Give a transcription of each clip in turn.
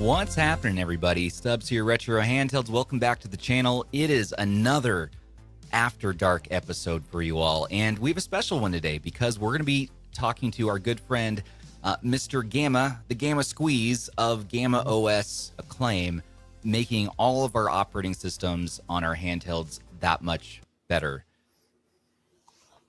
What's happening, everybody? Stubbs here, Retro Handhelds. Welcome back to the channel. It is another After Dark episode for you all, and we have a special one today because we're going to be talking to our good friend, Mr. Gamma, the TheGammaSqueeze of GammaOS Acclaim, making all of our operating systems on our handhelds that much better.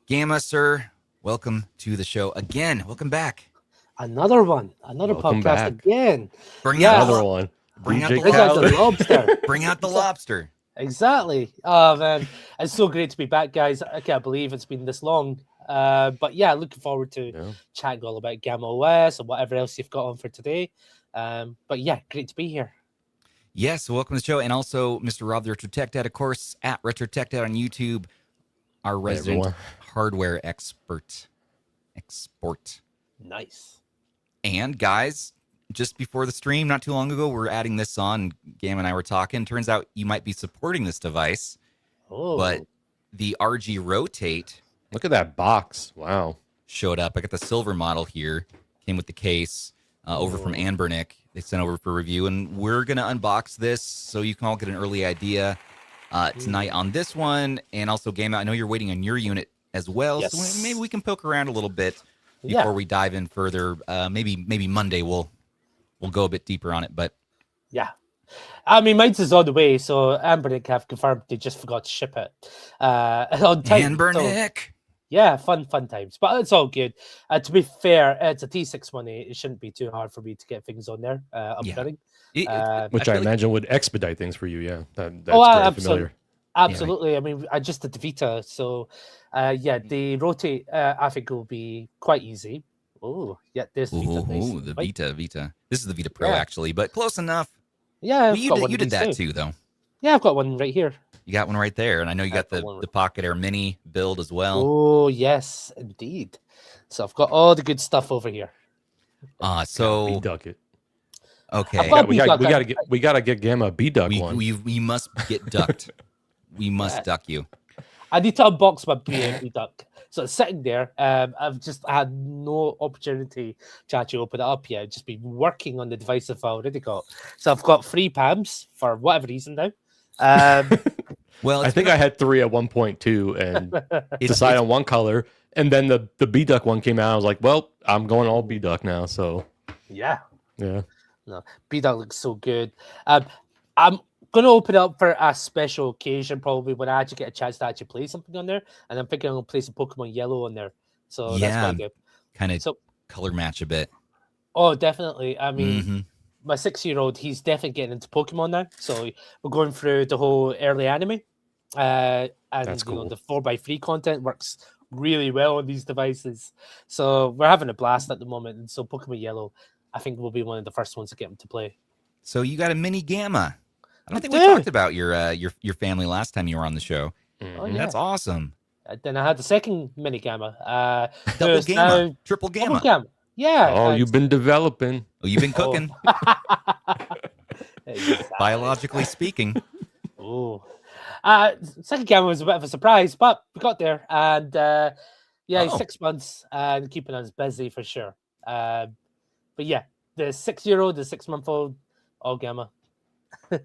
Gamma, sir, welcome to the show again. Welcome back. Another one, another Welcome podcast back. again. Bring out Another one. Bring out the Bring out the lobster. lobster. Bring out the lobster. Exactly. Oh man, it's so great to be back, guys. I can't believe it's been this long. But yeah, looking forward to chatting all about GammaOS and whatever else you've got on for today. But yeah, great to be here. Yes, welcome to the show, and also Mr. Rob, the Retro Tech Dad, of course, at Retro Tech Dad on YouTube, our resident hardware expert. Nice. And guys, just before the stream, not too long ago, we're adding this on. Gamma and I were talking. Turns out you might be supporting this device, but the RG Rotate. Look at that box. Wow. Showed up. I got the silver model here. Came with the case over from Anbernic. They sent over for review, and we're going to unbox this so you can all get an early idea tonight on this one. And also, Gamma, I know you're waiting on your unit as well, so maybe we can poke around a little bit before we dive in further. Maybe Monday we'll go a bit deeper on it, but yeah. I mean, mine's is on the way, so Anbernic have confirmed they just forgot to ship it on time. Anbernic. So, yeah, fun times, but it's all good. To be fair, it's a T6 money. It shouldn't be too hard for me to get things on there up and running. Which I imagine would expedite things for you. Yeah, that's absolutely. familiar. Absolutely. Yeah. I mean, I just did the Vita, so the Rotate I think will be quite easy. Oh, yeah, there's the Vita. The Vita. This is the Vita Pro actually, but close enough. Yeah, well, you did that too, though. Yeah, I've got one right here. You got one right there, and I know you got the Pocket Air Mini build as well. Oh yes, indeed. So I've got all the good stuff over here. So duck it. Okay, we gotta get Gamma B-Duck one. We must get ducked. We must duck you. I need to unbox my B-Duck. So it's sitting there. I've just had no opportunity to actually open it up yet. I've just been working on the device I've already got. So I've got 3 PAMs for whatever reason now. Well, I think I had 3 at one point too, and decided on one color. And then the B-Duck one came out. I was like, well, I'm going all B-Duck now. So yeah. No, B-Duck looks so good. I'm going to open it up for a special occasion, probably when I actually get a chance to actually play something on there. And I'm thinking I'm going to play some Pokemon Yellow on there. So that's quite good. Kind of color match a bit. Oh, definitely. I mean, my 6-year-old, he's definitely getting into Pokemon now. So we're going through the whole early anime. And that's cool. The 4x3 content works really well on these devices. So we're having a blast at the moment. And so Pokemon Yellow, I think, will be one of the first ones to get him to play. So you got a mini Gamma. I don't think we talked about your family last time you were on the show. Oh, yeah. That's awesome. Then I had the second mini Gamma. Double Gamma. Triple Gamma. Double Gamma. Yeah. Oh, you've been developing. Oh, you've been cooking. Exactly. Biologically speaking. Oh. Second Gamma was a bit of a surprise, but we got there. And he's 6 months and keeping us busy for sure. But yeah, the 6-year-old, the 6-month-old, all Gamma.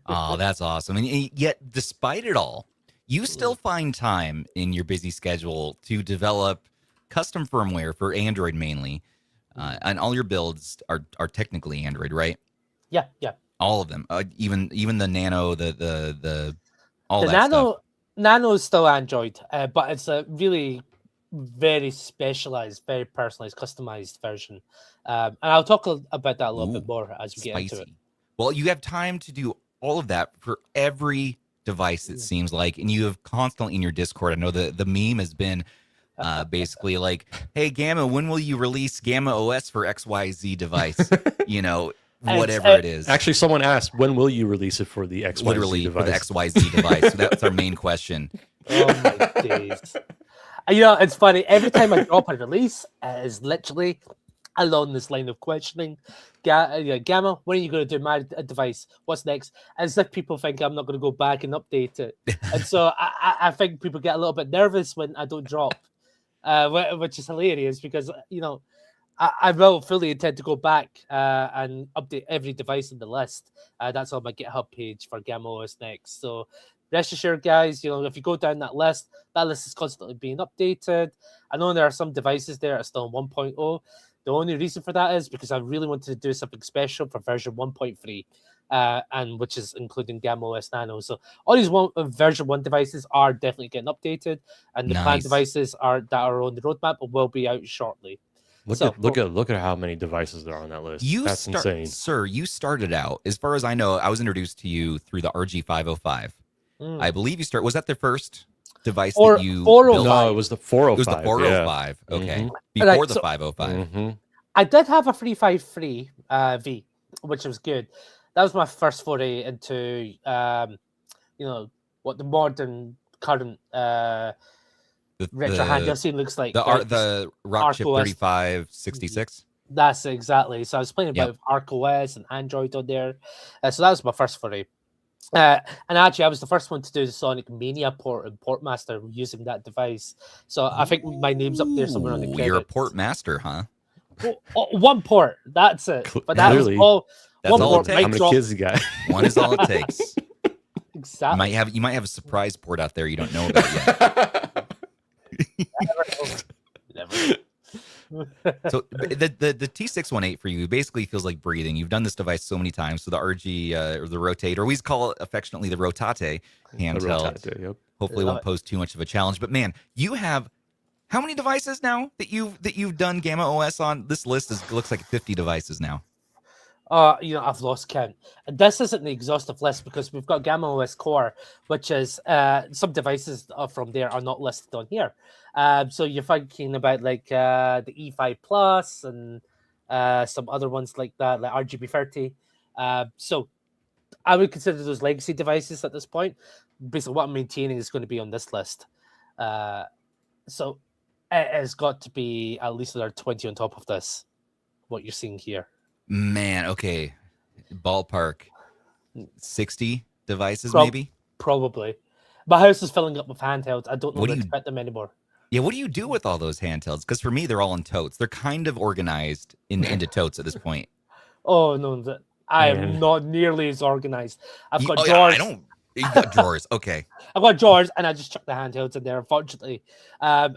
Oh, that's awesome. And yet, despite it all, you still find time in your busy schedule to develop custom firmware for Android mainly. And all your builds are technically Android, right? Yeah. All of them. Even the Nano, the all the that stuff. Nano is still Android, but it's a really very specialized, very personalized, customized version. And I'll talk about that a little bit more as we get into it. Well, you have time to do all of that for every device, it seems like, and you have constantly in your Discord. I know the meme has been basically like, hey, Gamma, when will you release GammaOS for XYZ device? Whatever it is. Actually, someone asked, when will you release it for the XYZ Literally, device? for the XYZ device. So that's our main question. Oh, my days. It's funny. Every time I drop a release, it is literally along this line of questioning. Gamma, when are you going to do my device? What's next? As if people think I'm not going to go back and update it. And so I think people get a little bit nervous when I don't drop, which is hilarious because, I will fully intend to go back and update every device in the list. That's on my GitHub page for GammaOS Next. So rest assured, guys, if you go down that list is constantly being updated. I know there are some devices there that are still on 1.0. The only reason for that is because I really wanted to do something special for version 1.3. And which is including GammaOS Nano. So all these version 1 devices are definitely getting updated, and the planned devices that are on the roadmap will be out shortly. Look at how many devices there are on that list. That's insane. Sir, you started out, as far as I know, I was introduced to you through the RG 505. I believe was that the first device that you built? No, it was the 405. It was the 405. Yeah. Okay. Before the 505. I did have a 353 V, which was good. That was my first foray into, what the modern current retro handheld scene looks like. The Rockchip 3566. That's exactly. So I was playing about ArcOS and Android on there. So that was my first foray. And actually, I was the first one to do the Sonic Mania port and Portmaster using that device. So I think my name's up there somewhere on the credits. You're a Portmaster, huh? One port. That's it. But that was all. That's all it takes. How many kids you got? One is all it takes. Exactly. You might have a surprise port out there you don't know about yet. Never. So the T618 for you basically feels like breathing. You've done this device so many times. So the RG or the Rotate, or we call it affectionately the Rotate handheld. Hopefully won't pose too much of a challenge. But man, you have how many devices now that you've done GammaOS on? This list looks like 50 devices now. I've lost count. This isn't the exhaustive list because we've got GammaOS Core, which is some devices from there are not listed on here. So you're thinking about like the E5 Plus and some other ones like that, like RGB30. So I would consider those legacy devices at this point. Basically, what I'm maintaining is going to be on this list. So it has got to be at least another 20 on top of this, what you're seeing here. Man, okay. Ballpark 60 devices, maybe? Probably. My house is filling up with handhelds. I don't know where to put them anymore. Yeah, what do you do with all those handhelds? Because for me, they're all in totes. They're kind of organized into totes at this point. Oh, no. I am not nearly as organized. I've got drawers. You got drawers. Okay. I've got drawers, and I just chuck the handhelds in there, unfortunately. I'm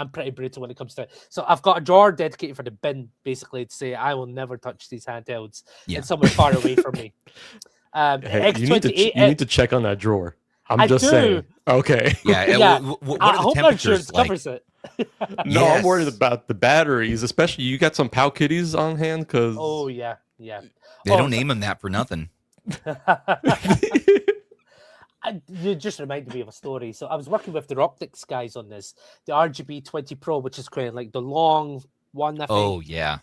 pretty brutal when it comes to it. So I've got a drawer dedicated for the bin, basically, to say I will never touch these handhelds. It's somewhere far away from me. Hey, you need to check on that drawer. I'm just saying. Okay. Yeah. What I are the hope temperatures insurance like? covers it. No, I'm worried about the batteries, especially you got some Pow Kitties on hand because. Oh yeah. They don't name them that for nothing. You just reminded me of a story. So I was working with the Optics guys on this, the RGB 20 Pro, which is kind of like the long one. I think. Oh yeah.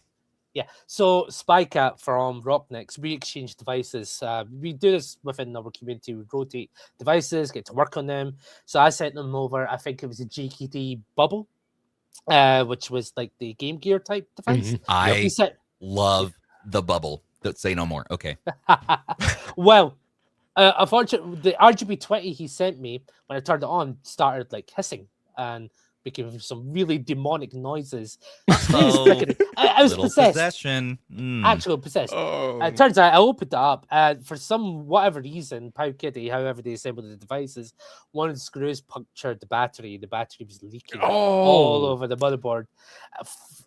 Yeah. So Spycat from Rocknix, we exchange devices. We do this within our community. We rotate devices, get to work on them. So I sent them over. I think it was a GKD Bubble, which was like the Game Gear type device. I love the Bubble. Don't say no more. Okay. Well. Unfortunately, the RGB20 he sent me when I turned it on started like hissing and making some really demonic noises. I was possessed. Possession. Actual possessed. Oh. It turns out I opened it up and for whatever reason, Pow Kitty, however they assembled the devices, one of the screws punctured the battery. The battery was leaking all over the motherboard.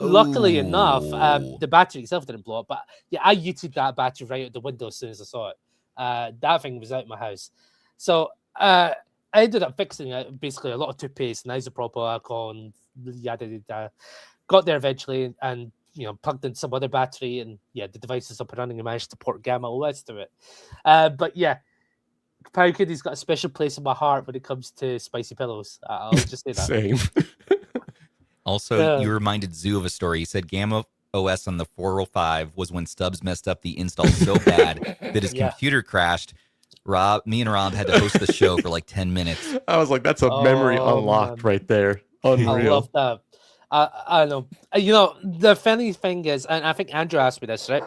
Luckily enough, the battery itself didn't blow up, but yeah, I yeeted that battery right out the window as soon as I saw it. That thing was out of my house. So I ended up fixing it, basically a lot of toothpaste and isopropyl alcohol and yada yada. Got there eventually and plugged in some other battery and the device is up and running and managed to port GammaOS to it. But yeah, Pow Kitty's got a special place in my heart when it comes to spicy pillows. I'll just say that. Same. Also, you reminded Zoo of a story. You said GammaOS on the 405 was when Stubbs messed up the install so bad that his computer crashed. Me and Rob had to host the show for like 10 minutes. I was like, that's a memory unlocked right there. Unreal. I love that. I know. The funny thing is, and I think Andrew asked me this, right?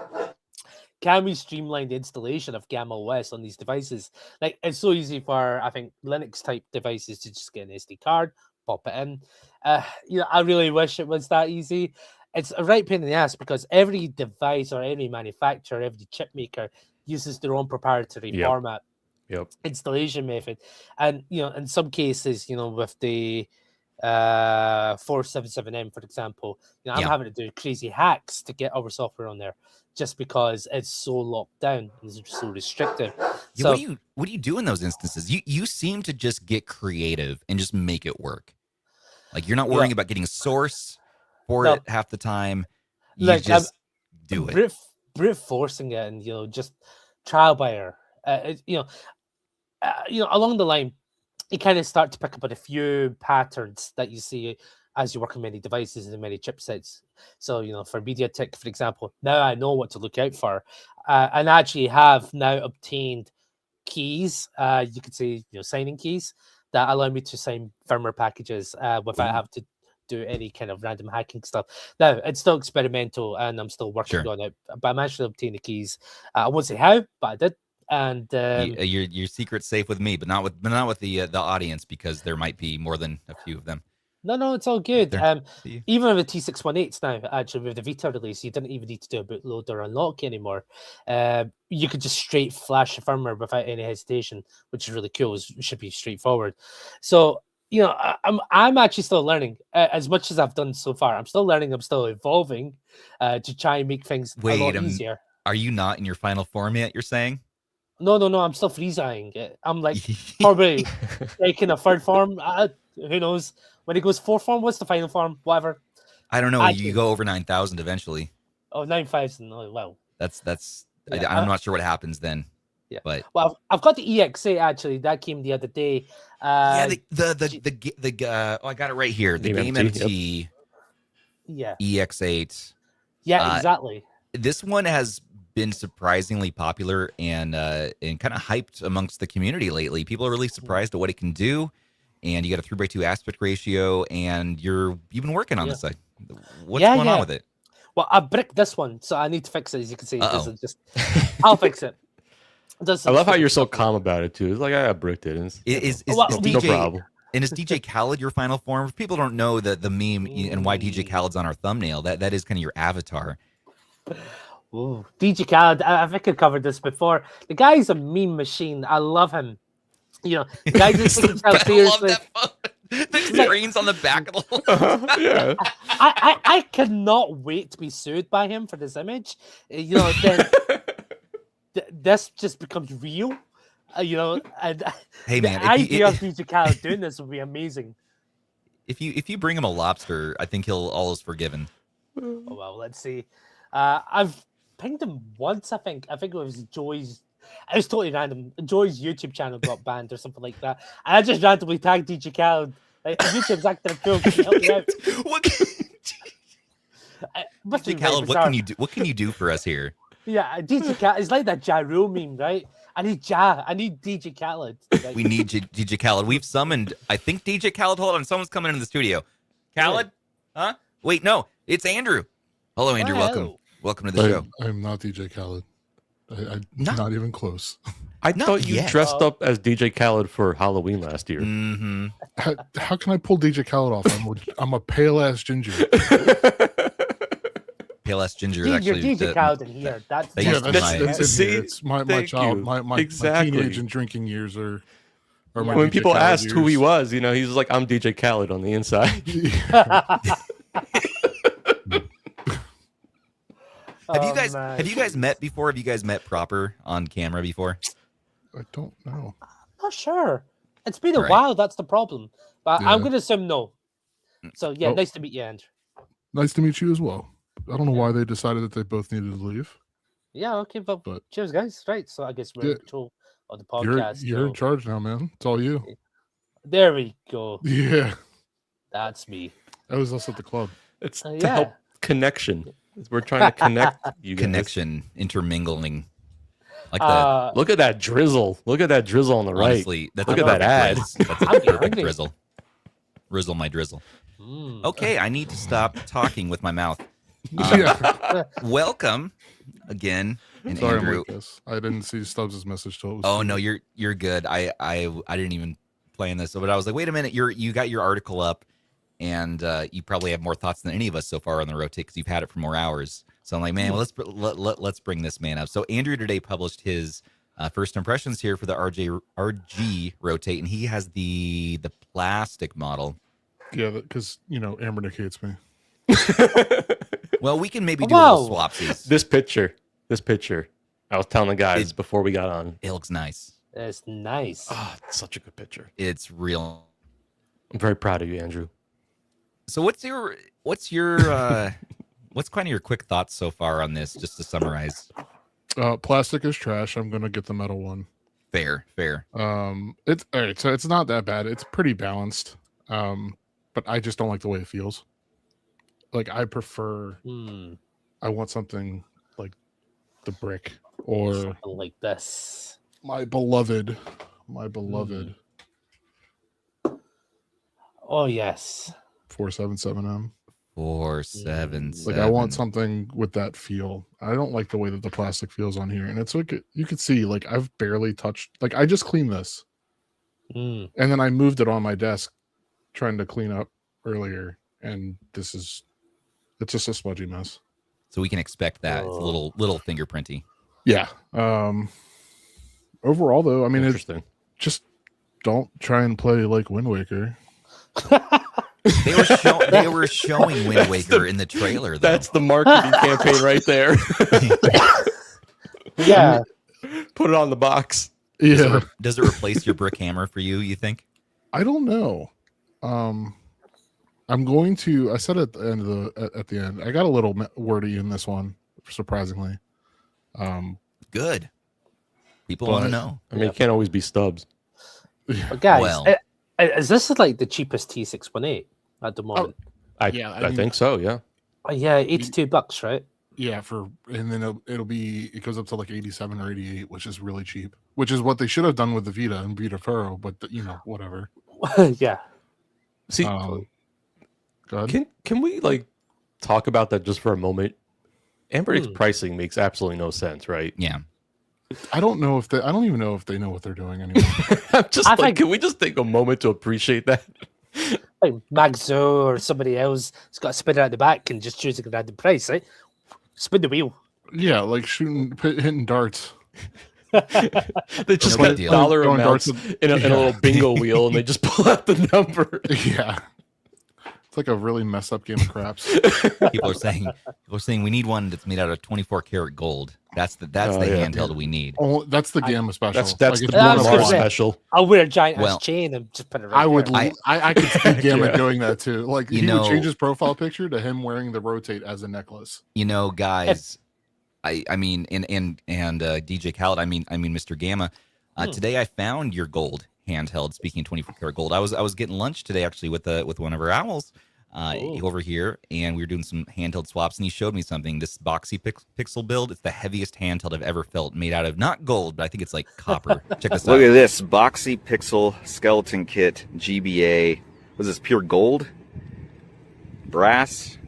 Can we streamline the installation of GammaOS on these devices? Like, it's so easy for, I think, Linux-type devices to just get an SD card, pop it in. I really wish it was that easy. It's a right pain in the ass because every device or every manufacturer, every chip maker uses their own proprietary format, installation method, and in some cases, with the 477M, for example, I'm having to do crazy hacks to get our software on there just because it's so locked down and it's so restrictive. So what do you do in those instances? You seem to just get creative and just make it work. Like you're not worrying about getting a source for it half the time. You just do it. Brute forcing it and just trial by error. Along the line, you kind of start to pick up on a few patterns that you see as you work on many devices and many chipsets. So, for MediaTek, for example, now I know what to look out for, and actually have now obtained keys. You could say, signing keys that allow me to sign firmware packages without having to do any kind of random hacking stuff. Now, it's still experimental, and I'm still working on it. But I managed to obtain the keys. I won't say how, but I did. And your secret's safe with me, but not with the audience, because there might be more than a few of them. No, it's all good. Even with the T618s now, actually with the Vita release, you didn't even need to do a bootload or unlock anymore. You could just straight flash the firmware without any hesitation, which is really cool. It should be straightforward. So I'm actually still learning as much as I've done so far. I'm still learning. I'm still evolving to try and make things a lot easier. Are you not in your final form yet? You're saying? No, I'm still freeze-eyeing it. I'm like probably taking a third form. Who knows? When it goes fourth form, what's the final form? Whatever. I don't know. You go over 9,000 eventually. Oh, 9,000. Oh, well. That's. Yeah, I'm not sure what happens then. Yeah. But I've got the EX8 actually. That came the other day. I got it right here. The Game MT. Yeah. EX8. Yeah, exactly. This one has been surprisingly popular and kind of hyped amongst the community lately. People are really surprised at what it can do, and you got a 3:2 aspect ratio, and you've been working on this side. What's going on with it? Well, I bricked this one, so I need to fix it. As you can see, I'll fix it. I love how you're so calm about it too. It's like I bricked it. Is DJ, no problem. And is DJ Khaled your final form? If people don't know the meme and why DJ Khaled's on our thumbnail, that is kind of your avatar. Ooh, DJ Khaled, I think I covered this before. The guy's a meme machine. I love him. The guy just takes himself seriously. The screens on the back of the yeah. I cannot wait to be sued by him for this image. Then this just becomes real. And hey man, the idea of DJ Khaled doing this would be amazing. If you bring him a lobster, I think all is forgiven. Oh well, let's see. I've pinged him once. I think it was Joy's. It was totally random. Joy's YouTube channel got banned or something like that, and I just randomly tagged DJ Khaled. Like, YouTube's acting a fool. Can you help me out? DJ Khaled, what can you do? What can you do for us here? Yeah, DJ Khaled. It's like that Ja Rule meme, right? I need DJ Khaled. We need DJ Khaled. We've summoned, I think, DJ Khaled. Hold on, someone's coming into the studio. Khaled? Huh? Wait, no, it's Andrew. Hello, Andrew. Welcome. Welcome to the show. I'm not DJ Khaled. I'm not even close. I thought you dressed up as DJ Khaled for Halloween last year. Mm-hmm. How can I pull DJ Khaled off? I'm a pale ass ginger. Pale ass ginger. Actually, you're DJ Khaled in here. That's it's my child. My teenage and drinking years are my when DJ people Khaled asked years. who he was, he's like, I'm DJ Khaled on the inside. Have you guys met before? Have you guys met proper on camera before? I don't know. I'm not sure. It's been a while. That's the problem. But Yeah. I'm going to assume no. So, nice to meet you, Andrew. Nice to meet you as well. I don't know why they decided that they both needed to leave. Yeah, okay. But cheers, guys. Right. So, I guess we're in control of the podcast. You're in charge now, man. It's all you. There we go. Yeah. That's me. That was us at the club. It's to help connection. We're trying to connect you guys. Connection, intermingling. Like look at that drizzle. Look at that drizzle on the honestly, right. Look at that ad. That's a perfect drizzle. Rizzle my drizzle. Okay, I need to stop talking with my mouth. Welcome again, and Sorry, Andrew. Marcus. I didn't see Stubbs' message till it was Oh no, you're good. I didn't even playing this, but I was like, wait a minute, you got your article up, and you probably have more thoughts than any of us so far on the Rotate because you've had it for more hours. So I'm like, man, well, let's bring this man up. So Andrew today published his first impressions here for the RG Rotate, and he has the plastic model. Yeah, because Anbernic hates me. Well, we can maybe do little swapsies. This picture. I was telling the guys before we got on. It looks nice. It's nice. Oh, it's such a good picture. It's real. I'm very proud of you, Andrew. So what's kind of your quick thoughts so far on this, just to summarize? Plastic is trash. I'm gonna get the metal one. Fair. It's all right. So it's not that bad. It's pretty balanced. But I just don't like the way it feels. Like I prefer. I want something like the Brick or something like this. My beloved. Oh yes. 477M. 477. Like I want something with that feel. I don't like the way that the plastic feels on here, and it's like you could see. Like I've barely touched. Like I just cleaned this, and then I moved it on my desk, trying to clean up earlier, and it's just a smudgy mess. So we can expect that. It's a little fingerprinty. Yeah. Overall, though, I mean, interesting. Just don't try and play like Wind Waker. They were showing Wind Waker in the trailer, though. That's the marketing campaign right there. Yeah. Put it on the box. Yeah. Does it replace your brick hammer for you think? I don't know. I'm going to. I said at the end. I got a little wordy in this one, surprisingly. Good. People want to know. I mean, it can't always be stubs. But guys, is this like the cheapest T618 at the moment? I think so. Yeah. Yeah, $82, right? Yeah, and then it goes up to like 87 or 88, which is really cheap. Which is what they should have done with the Vita and Vita Pro, but whatever. Yeah. See, go ahead. Can we like talk about that just for a moment? Anbernic's pricing makes absolutely no sense, right? Yeah. I don't even know if they know what they're doing anymore. Can we just take a moment to appreciate that? Like Magzo or somebody else has got a spinner at the back and just choosing a random price, right? Spin the wheel. Yeah, like hitting darts. They just got dollar amounts in a little bingo wheel, and they just pull out the number. Yeah. It's like a really messed up game of craps. People are saying we need one that's made out of 24 karat gold. That's the handheld we need. Oh, that's the Gamma special. That's the Gamma special. I'll wear a giant ass chain and just put it right I could see Gamma doing that too. Like he would change his profile picture to him wearing the Rotate as a necklace. Guys, I mean, and DJ Khaled, I mean, Mr. Gamma. Today I found your gold handheld. Speaking of 24 karat gold, I was getting lunch today actually with one of our owls over here, and we were doing some handheld swaps, and he showed me something. This boxy pixel build. It's the heaviest handheld I've ever felt, made out of not gold, but I think it's like copper. Check this out. Look at this boxy pixel skeleton kit GBA. Was this pure gold? Brass?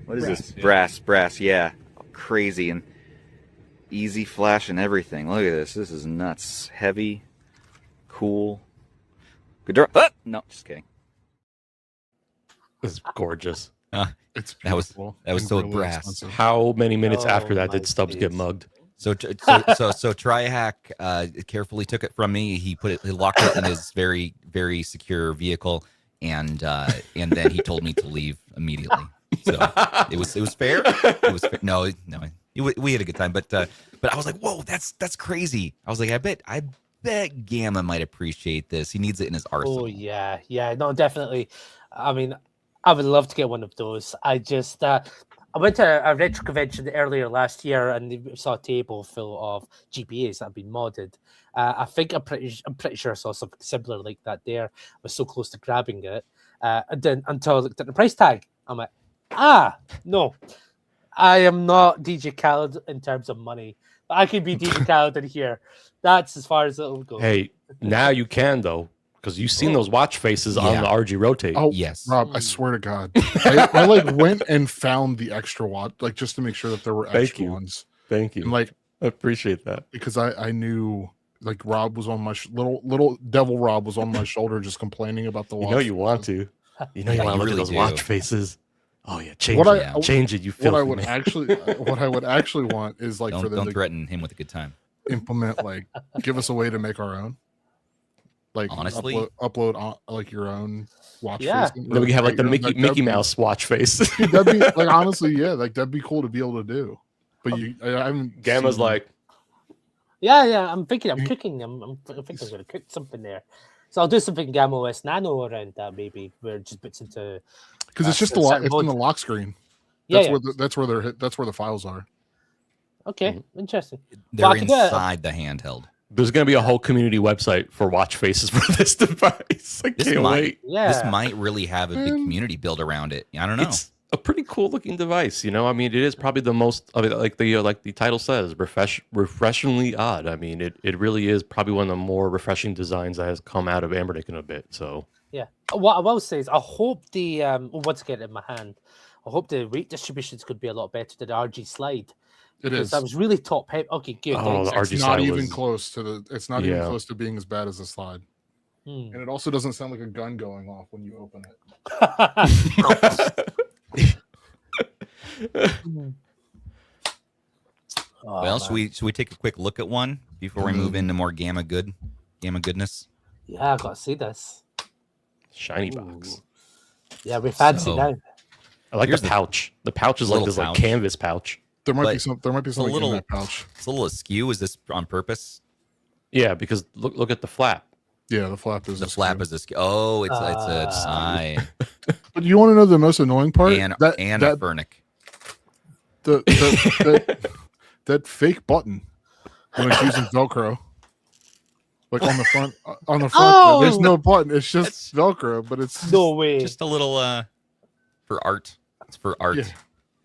What is this? Yeah. Brass. Yeah, crazy and easy flash and everything. Look at this. This is nuts. Heavy. Cool. Good draw. No, just kidding. This is gorgeous. It's beautiful. That was so brass. Expensive. How many minutes after that did Stubbs get mugged? So Trihack carefully took it from me. He locked it in his very, very secure vehicle, and then he told me to leave immediately. So it was fair. It was fair. No, we had a good time, but I was like, whoa, that's crazy. I was like, I bet Gamma might appreciate this. He needs it in his arsenal. Oh yeah, no, definitely. I mean, I would love to get one of those. I just I went to a retro convention earlier last year and saw a table full of GPAs that have been modded. I think I'm pretty sure I saw something similar like that there. I was so close to grabbing it, and then until I looked at the price tag, I'm like, no, I am not DJ Khaled in terms of money. I could be DJ Khaled in here. That's as far as it'll go. Hey, now you can though, because you've seen those watch faces on the RG Rotate. Oh yes, Rob, I swear to God, I like went and found the extra watch, like just to make sure that there were extra ones. Thank you. And like, I appreciate that because I knew like Rob was on my little devil Rob was on my shoulder, just complaining about the watch. You know you want to. You know you Yeah, want to you look really at those do. watch faces. Oh yeah, change What it. Change it. You What I filthy would man. actually want is like for them Don't to threaten him with a good time. implement give us a way to make our own. Like Honestly? upload on, like your own watch Yeah. face. Then we can have like the Like, Mickey Mouse watch face. Dude, that'd be like honestly, yeah, like that'd be cool to be able to do. But I'm Gamma's like, Yeah. I'm thinking. I'm cooking. I'm thinking I'm going to cook something there. So I'll do something GammaOS Nano around that maybe, where it just puts into because it's just certain it's in the mode. lock screen. Yeah. That's where the files are. Okay. Interesting. They're Well, I could do it. inside the handheld. there's going to be a whole community website for watch faces for this device. I This can't might, wait. Yeah. this might really have a big community build around it. I don't know. It's a pretty cool looking device, you know. I mean, it is probably the most, I mean, like the title says, refreshingly odd. I mean, it really is probably one of the more refreshing designs that has come out of Anbernic in a bit. So Yeah. What I will say is, I hope the once again in my hand, I hope the weight distributions could be a lot better than the RG slide. It Because is. that was really top heavy. Okay, good. Oh, the thanks. RG It's slide not even was- close to the. It's not even Yeah. close to being as bad as the slide. Hmm. And it also doesn't sound like a gun going off when you open it. Oh, Well, man. should we take a quick look at one before we move into more gamma goodness? Yeah, I gotta see this. shiny box. Yeah, we're fancy So- now. I like Here's the pouch. The pouch is like little this like pouch. canvas pouch. There might be But some. There might be something little- in that pouch. It's a little askew. Is this on purpose? Yeah, because look at the flap. Yeah, the flap is The askew. flap is askew. Oh, it's a side. But you want to know the most annoying part? And that Anbernic. that fake button when it's using Velcro, like on the front. Oh! There's no button. It's just Velcro, but it's No way. Just a little for art. It's for art. Yeah.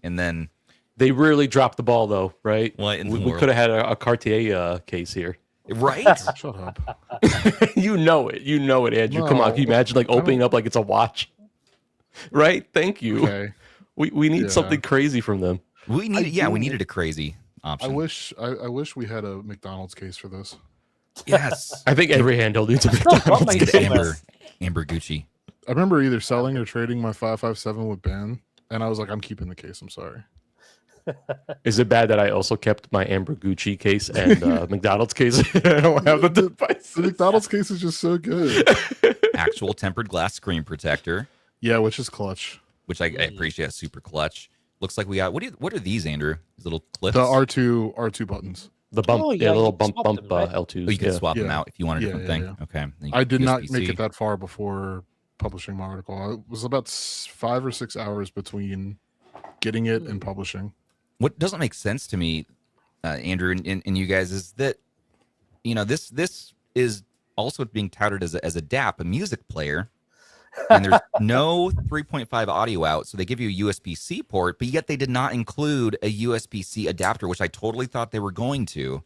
And then They really dropped the ball though, right? What in the we world? could have had a Cartier case here. right? shut up. You know it, Andrew. Come on, can you No, imagine like I don't- opening up like it's a watch? Right? Thank you. Okay. We need Yeah. something crazy from them. we needed a crazy I option. wish we had a McDonald's case for this. Yes. I think every handheld needs a Not got McDonald's my Get case. Amber Gucci. I remember either selling or trading my 557 with Ben, and I was like, I'm keeping the case. I'm sorry. Is it bad that I also kept my Amber Gucci case and McDonald's case? I don't have the device. The McDonald's case is just so good. Actual tempered glass screen protector, Yeah, which is clutch. which I appreciate. Super clutch. Looks like we got what are these, Andrew? These little clips. The R2 buttons. The bump, Oh, yeah, yeah, little you can bump, swap them, right? L2s. Oh, you can yeah. swap them Yeah. out if you want a Yeah, different yeah, thing. yeah. Okay. Then you I can did not make USB-C. it that far before publishing my article. It was about 5 or 6 hours between getting it and publishing. What doesn't make sense to me, Andrew, and you guys, is that this is also being touted as a DAP, a music player, and there's no 3.5 audio out, so they give you a USB-C port, but yet they did not include a USB-C adapter, which I totally thought they were going to.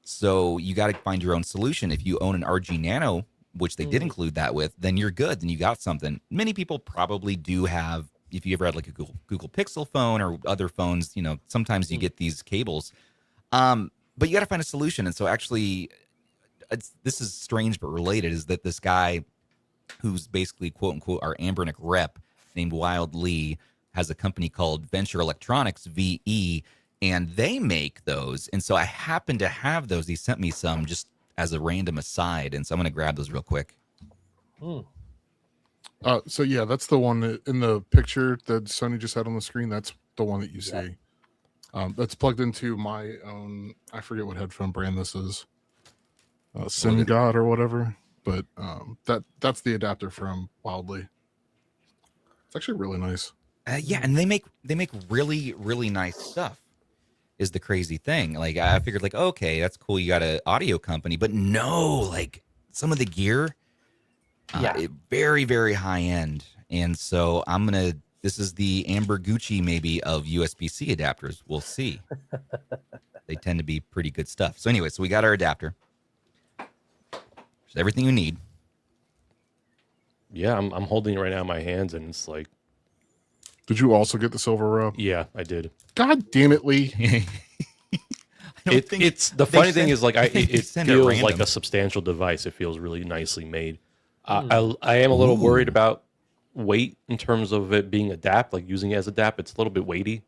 So you got to find your own solution. If you own an RG Nano, which they did include that with, then you're good. Then you got something. Many people probably do have. If you ever had like a Google Pixel phone or other phones, sometimes you get these cables. But you got to find a solution. And so actually, this is strange but related, is that this guy who's basically quote unquote our Anbernic rep named Wild Lee has a company called Venture Electronics, VE, and they make those. And so I happen to have those. He sent me some just as a random aside. And so I'm going to grab those real quick. So yeah, that's the one that, in the picture that Sony just had on the screen. That's the one that you see. That's plugged into my own. I forget what headphone brand this is. SimGod or whatever. But that's the adapter from Wildly. It's actually really nice. Yeah, and they make really, really nice stuff. Is the crazy thing. Like I figured, like, okay, that's cool. You got an audio company, but no, like some of the gear, very, very high end. And so this is the Amber Gucci maybe of USB-C adapters. We'll see. They tend to be pretty good stuff. So anyway, so we got our adapter. There's everything you need. Yeah, I'm holding it right now in my hands, and it's like, Did you also get the silver row? yeah, I did. God damn it, Lee. It's the funny thing is like it send it feels like random. a substantial device. It feels really nicely made. I am a little worried about weight in terms of it being a DAP, like using it as a DAP. It's a little bit weighty,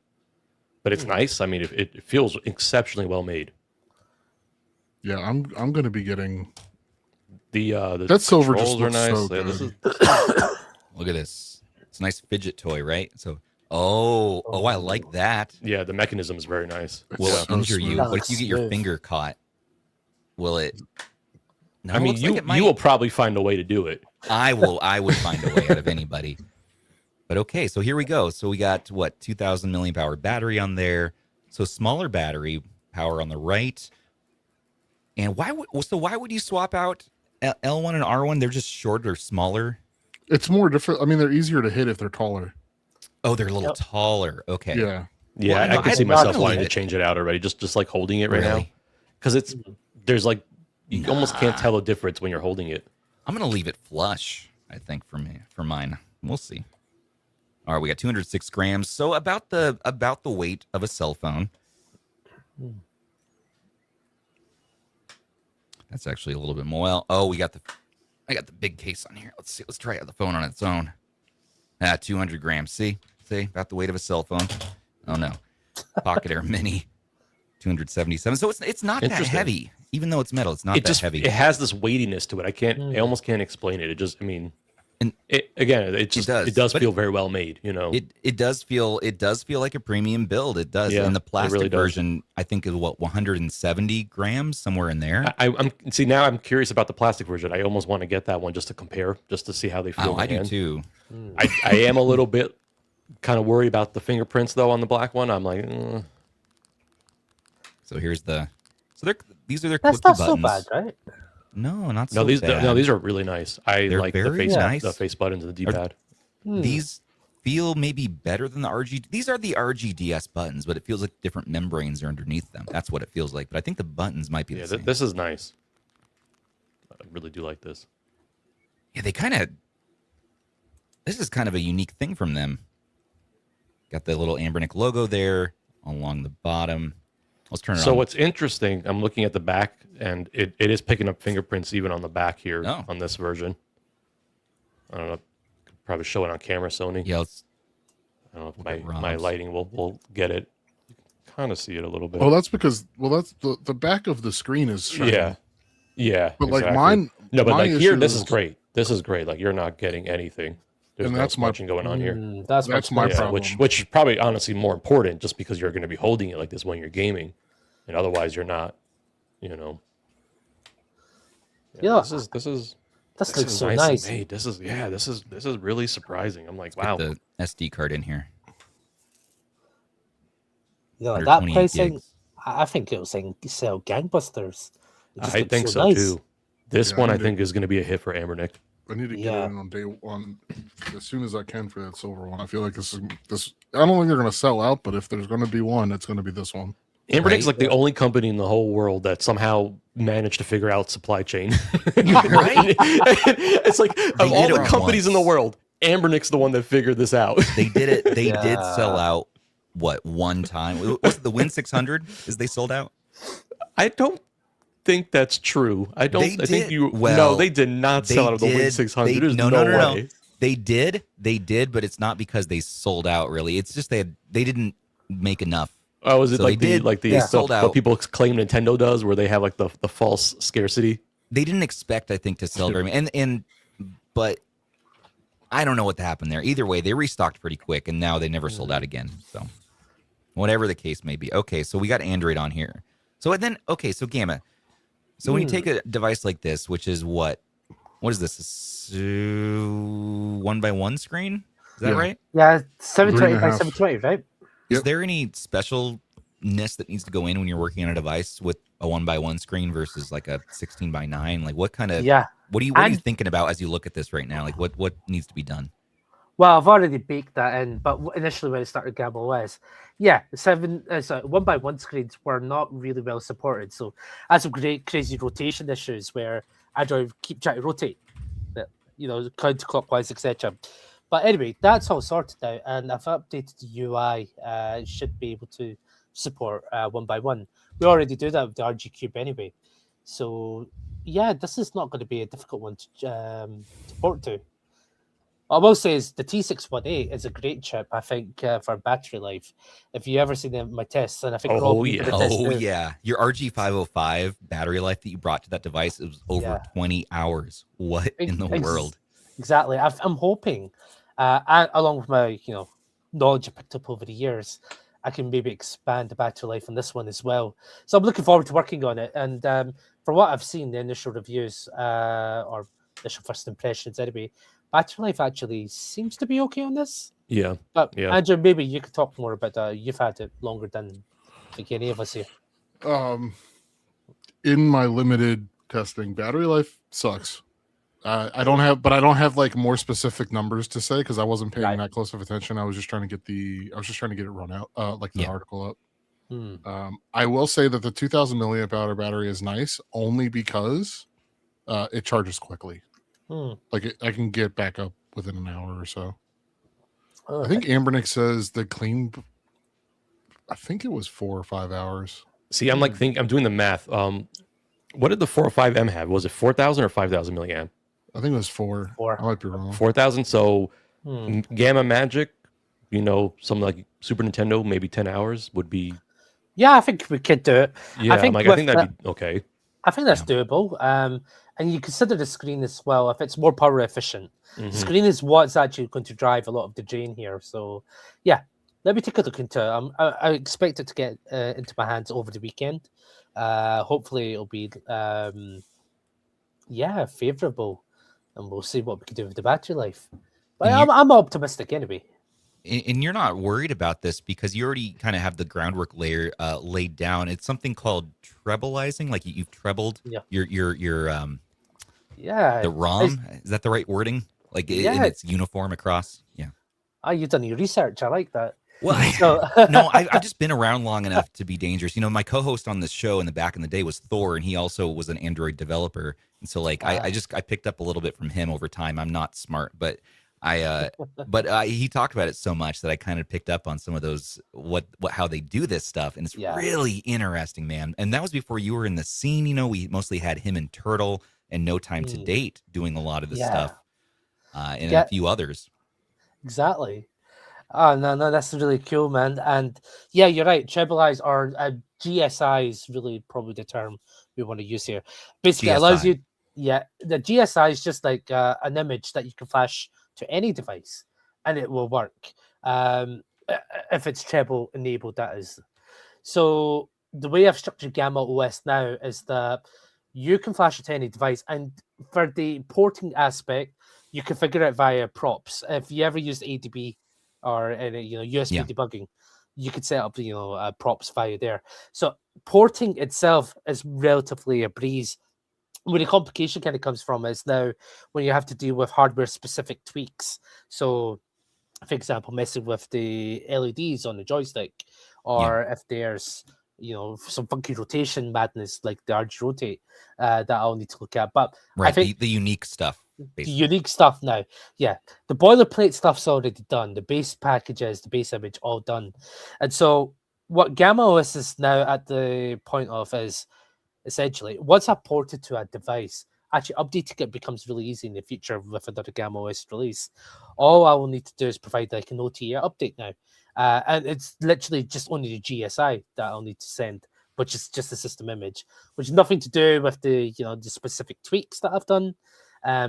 but it's nice. I mean, it feels exceptionally well made. Yeah, I'm going to be getting The that silver just controls are looks nice. so Yeah, good. Look at this. It's a nice fidget toy, right? So, I like that. yeah, the mechanism is very nice. Will it so injure you? smooth. What if you get your Smooth. finger caught? Will it? No, I mean, looks like it might. you will probably find a way to do it. I would find a way out of anybody. But okay, so here we go. So we got what 2,000 milliamp hour battery on there. So smaller battery power on the right. And why would you swap out L1 and R1? They're just shorter, smaller. It's more different. I mean, they're easier to hit if they're taller. Oh, they're a little taller. Okay. Yeah. Yeah, Well, I can I'd see not myself believe wanting to it. change it out already. Just like holding it right now, Really? because there's like you almost can't tell the difference when you're holding it. I'm gonna leave it flush. I think for mine. We'll see. All right, we got 206 grams. So about the weight of a cell phone. That's actually a little bit more. Well, I got the big case on here. Let's see. Let's try out the phone on its own. 200 grams. See, about the weight of a cell phone. Oh no, Pocket Air Mini, 277. So it's not that Interesting. heavy, even though it's metal. It's not that heavy. It has this weightiness to it. I almost can't explain it. It just, I mean, And it does, does but feel very well made. You know, It does feel like a premium build. It does. Yeah, And the it plastic really does. version, I think, is 170 grams, somewhere in there. I'm see now. I'm curious about the plastic version. I almost want to get that one just to compare, just to see how they feel. Oh, in I the do hand. too. I am a little bit kind of worried about the fingerprints though on the black one. I'm like, So here's these are their That's clicky not so buttons. bad, right? No, not no, so these bad. no, these are really nice. I They're like the very face nice. the face buttons and the D-pad. These feel maybe better than the RG. These are the RGDS buttons, but it feels like different membranes are underneath them. That's what it feels like. But I think the buttons might be Yeah, the same. this is nice. I really do like this. Yeah, this is kind of a unique thing from them. Got the little Anbernic logo there along the bottom. Let's turn it on. So what's interesting, I'm looking at the back, and it is picking up fingerprints even on the back here Oh. on this version. I don't know. Could probably show it on camera, Sony. Yeah, let's I don't know if Look at my ROMs. lighting will get it. You can kind of see it a little bit. Well, that's because that's the back of the screen is shiny. Yeah. But like exactly. mine, No, but my like here, issue this is great. This is great. Like you're not getting anything. There's And no that's my- smudging going on here. That's my Yeah, problem. which is probably honestly more important, just because you're going to be holding it like this when you're gaming, and otherwise you're not. You know. Yeah. This is This looks so nicely nice. made. This is really surprising. I'm like, wow. get the SD card in here. Yeah, that 128 pricing, gigs. I think it will sell gangbusters. It just I looks think so nice. too. This Yeah, one I I do. think is going to be a hit for Anbernic. I need to get Yeah. it in on day one as soon as I can for that silver one. I feel like this. I don't think they're going to sell out, but if there's going to be one, it's going to be this one. Anbernic's Right. like the only company in the whole world that somehow managed to figure out supply chain. Right? It's like of did all it the companies in the once. world, Anbernic's the one that figured this out. They did it. They did Yeah. sell out. What, one time? Was it the Win 600? Is they sold out? I don't think that's true. I don't. They I think did- you. well, no, they did not They sell out of the Win did- 600. they- There's no, no, no. way. They did, but it's not because they sold out. Really, it's just they didn't make enough. Oh, is it So like they the did- like the they stuff sold what out. people claim Nintendo does, where they have like the false scarcity? They didn't expect, I think, to sell very many. But I don't know what happened there. Either way, they restocked pretty quick, and now they never sold out again. So, whatever the case may be. Okay, so we got Android on here. So so Gamma. So when you take a device like this, which is what is this? 1x1 screen? Is that Yeah. right? Yeah, 720 by 3.5. 720, right? Is Yep. there any specialness that needs to go in when you're working on a device with a 1x1 screen versus like a 16:9? Like what kind of Yeah. what are you And- thinking about as you look at this right now? Like what needs to be done? Well, I've already baked that in, but initially when I started GammaOS, yeah, 1x1 screens were not really well supported. So I had some great crazy rotation issues where Android keep trying to rotate, counterclockwise, etc. But anyway, that's all sorted out, and I've updated the UI. It should be able to support one by one. We already do that with the RG Cube anyway. So yeah, this is not going to be a difficult one to port to. What I will say is the T618 is a great chip, I think, for battery life. If you ever see my tests, and I think Oh, Rob, you yeah. did a test Oh too. yeah, your RG505 battery life that you brought to that device, it was over 20 hours. What in the world? Exactly. I'm hoping, along with my knowledge I picked up over the years, I can maybe expand the battery life on this one as well. So I'm looking forward to working on it. And for what I've seen, the initial reviews or initial first impressions anyway, battery life actually seems to be okay on this. Yeah. But Yeah. Andrew, maybe you could talk more about that. You've had it longer than I think any of us here. In my limited testing, battery life sucks. I don't have like more specific numbers to say because I wasn't paying that close of attention. I was just trying to get it run out, like the article up. I will say that the 2000 milliamp hour battery is nice only because it charges quickly. Like I can get back up within an hour or so. I think Anbernic says the clean. I think it was 4 or 5 hours. See, I'm I'm doing the math. What did the 405M have? Was it 4,000 or 5,000 milliamp? I think it was 4. I might be wrong. 4,000. So Gamma Magic, something like Super Nintendo, maybe 10 hours would be. Yeah, I think we could do it. Yeah, I think that'd be okay. I think that's doable. And you consider the screen as well. If it's more power efficient, the screen is what's actually going to drive a lot of the drain here. So, yeah, let me take a look into it. I expect it to get into my hands over the weekend. Hopefully, it'll be favorable, and we'll see what we can do with the battery life. But I'm optimistic anyway. And you're not worried about this because you already kind of have the groundwork layer laid down. It's something called trebleizing, like you've trebled your the ROM. Is that the right wording? Like in its uniform across? Yeah. Oh, you've done your research. I like that. Well, no, I've just been around long enough to be dangerous. My co-host on this show in the back in the day was Thor, and he also was an Android developer. And so, like, I picked up a little bit from him over time. I'm not smart, but he talked about it so much that I kind of picked up on some of those how they do this stuff, and it's really interesting, man. And that was before you were in the scene. We mostly had him and Turtle and No Time to Date doing a lot of this stuff, and a few others. Exactly. Oh no, that's really cool, man. And yeah, you're right. Trebleize or GSI is really probably the term we want to use here. Basically, it allows you. Yeah, the GSI is just like an image that you can flash to any device, and it will work if it's treble enabled. That is. So the way I've structured GammaOS now is that you can flash it to any device, and for the porting aspect, you configure it via props. If you ever used ADB or any USB debugging, you could set up props via there. So porting itself is relatively a breeze. Where the complication kind of comes from is now when you have to deal with hardware specific tweaks. So, for example, messing with the LEDs on the joystick, or if there's some funky rotation madness like the RG Rotate that I'll need to look at. But right, I think the unique stuff. Basically. The unique stuff now. Yeah. The boilerplate stuff's already done. The base packages, the base image, all done. And so what GammaOS is now at the point of is essentially once I've ported to a device, actually updating it becomes really easy in the future with another GammaOS release. All I will need to do is provide like an OTA update now. And it's literally just only the GSI that I'll need to send, which is just a system image, which has nothing to do with the the specific tweaks that I've done.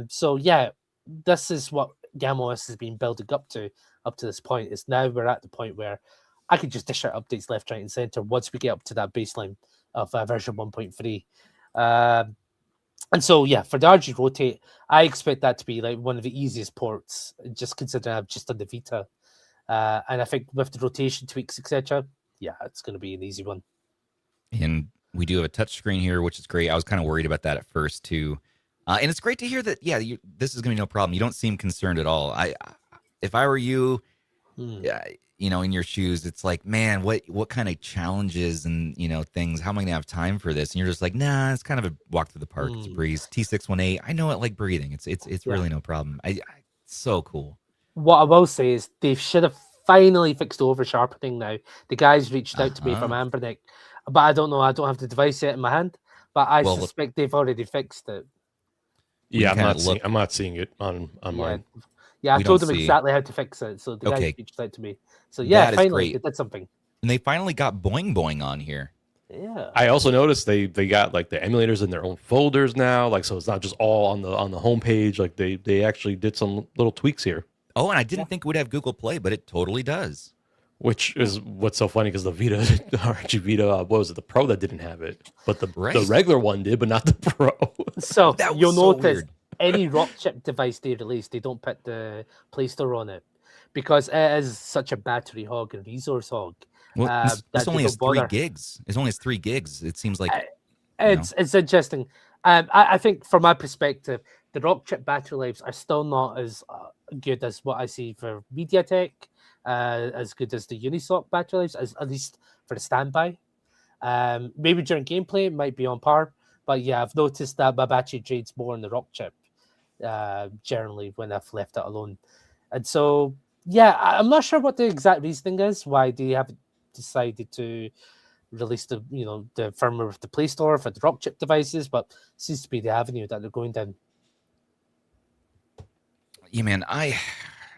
So yeah, this is what GammaOS has been building up to this point. Is now we're at the point where I could just dish out updates left, right, and center once we get up to that baseline of version 1.3. And so yeah, for the RG Rotate, I expect that to be like one of the easiest ports, just considering I've just done the Vita. And I think with the rotation tweaks, etc., yeah, it's going to be an easy one. And we do have a touch screen here, which is great. I was kind of worried about that at first too. And it's great to hear that, this is going to be no problem. You don't seem concerned at all. If I were you, in your shoes, it's like, man, what kind of challenges and, things, how am I going to have time for this? And you're just like, nah, it's kind of a walk through the park. It's a breeze. T618, I know it like breathing. It's really no problem. It's so cool. What I will say is they should have finally fixed the over sharpening now. The guys reached out to me from Anbernic, but I don't know. I don't have the device yet in my hand, but I suspect they've already fixed it. Yeah, I'm not seeing it on mine. Yeah, I told them exactly how to fix it, so the guys reached out to me. So yeah, finally they did something. And they finally got Boing Boing on here. Yeah. I also noticed they got like the emulators in their own folders now, like so it's not just all on the homepage. Like they actually did some little tweaks here. Oh, and I didn't think it would have Google Play, but it totally does. Which is what's so funny because the Vita, the RG Vita, what was it, the Pro that didn't have it, but the regular one did, but not the Pro. So you'll notice any rock chip device they release, they don't put the Play Store on it because it is such a battery hog and resource hog. Well, this only has 3 gigs. It only has 3 gigs. It seems like it's interesting. I think from my perspective, the rock chip battery lives are still not as good as what I see for MediaTek. As good as the Unisoc battery lives, at least for the standby. Maybe during gameplay it might be on par, but yeah, I've noticed that my battery drains more on the rock chip generally when I've left it alone. And so yeah, I'm not sure what the exact reasoning is why they haven't decided to release the the firmware with the Play Store for the rock chip devices, but it seems to be the avenue that they're going down. Yeah, man,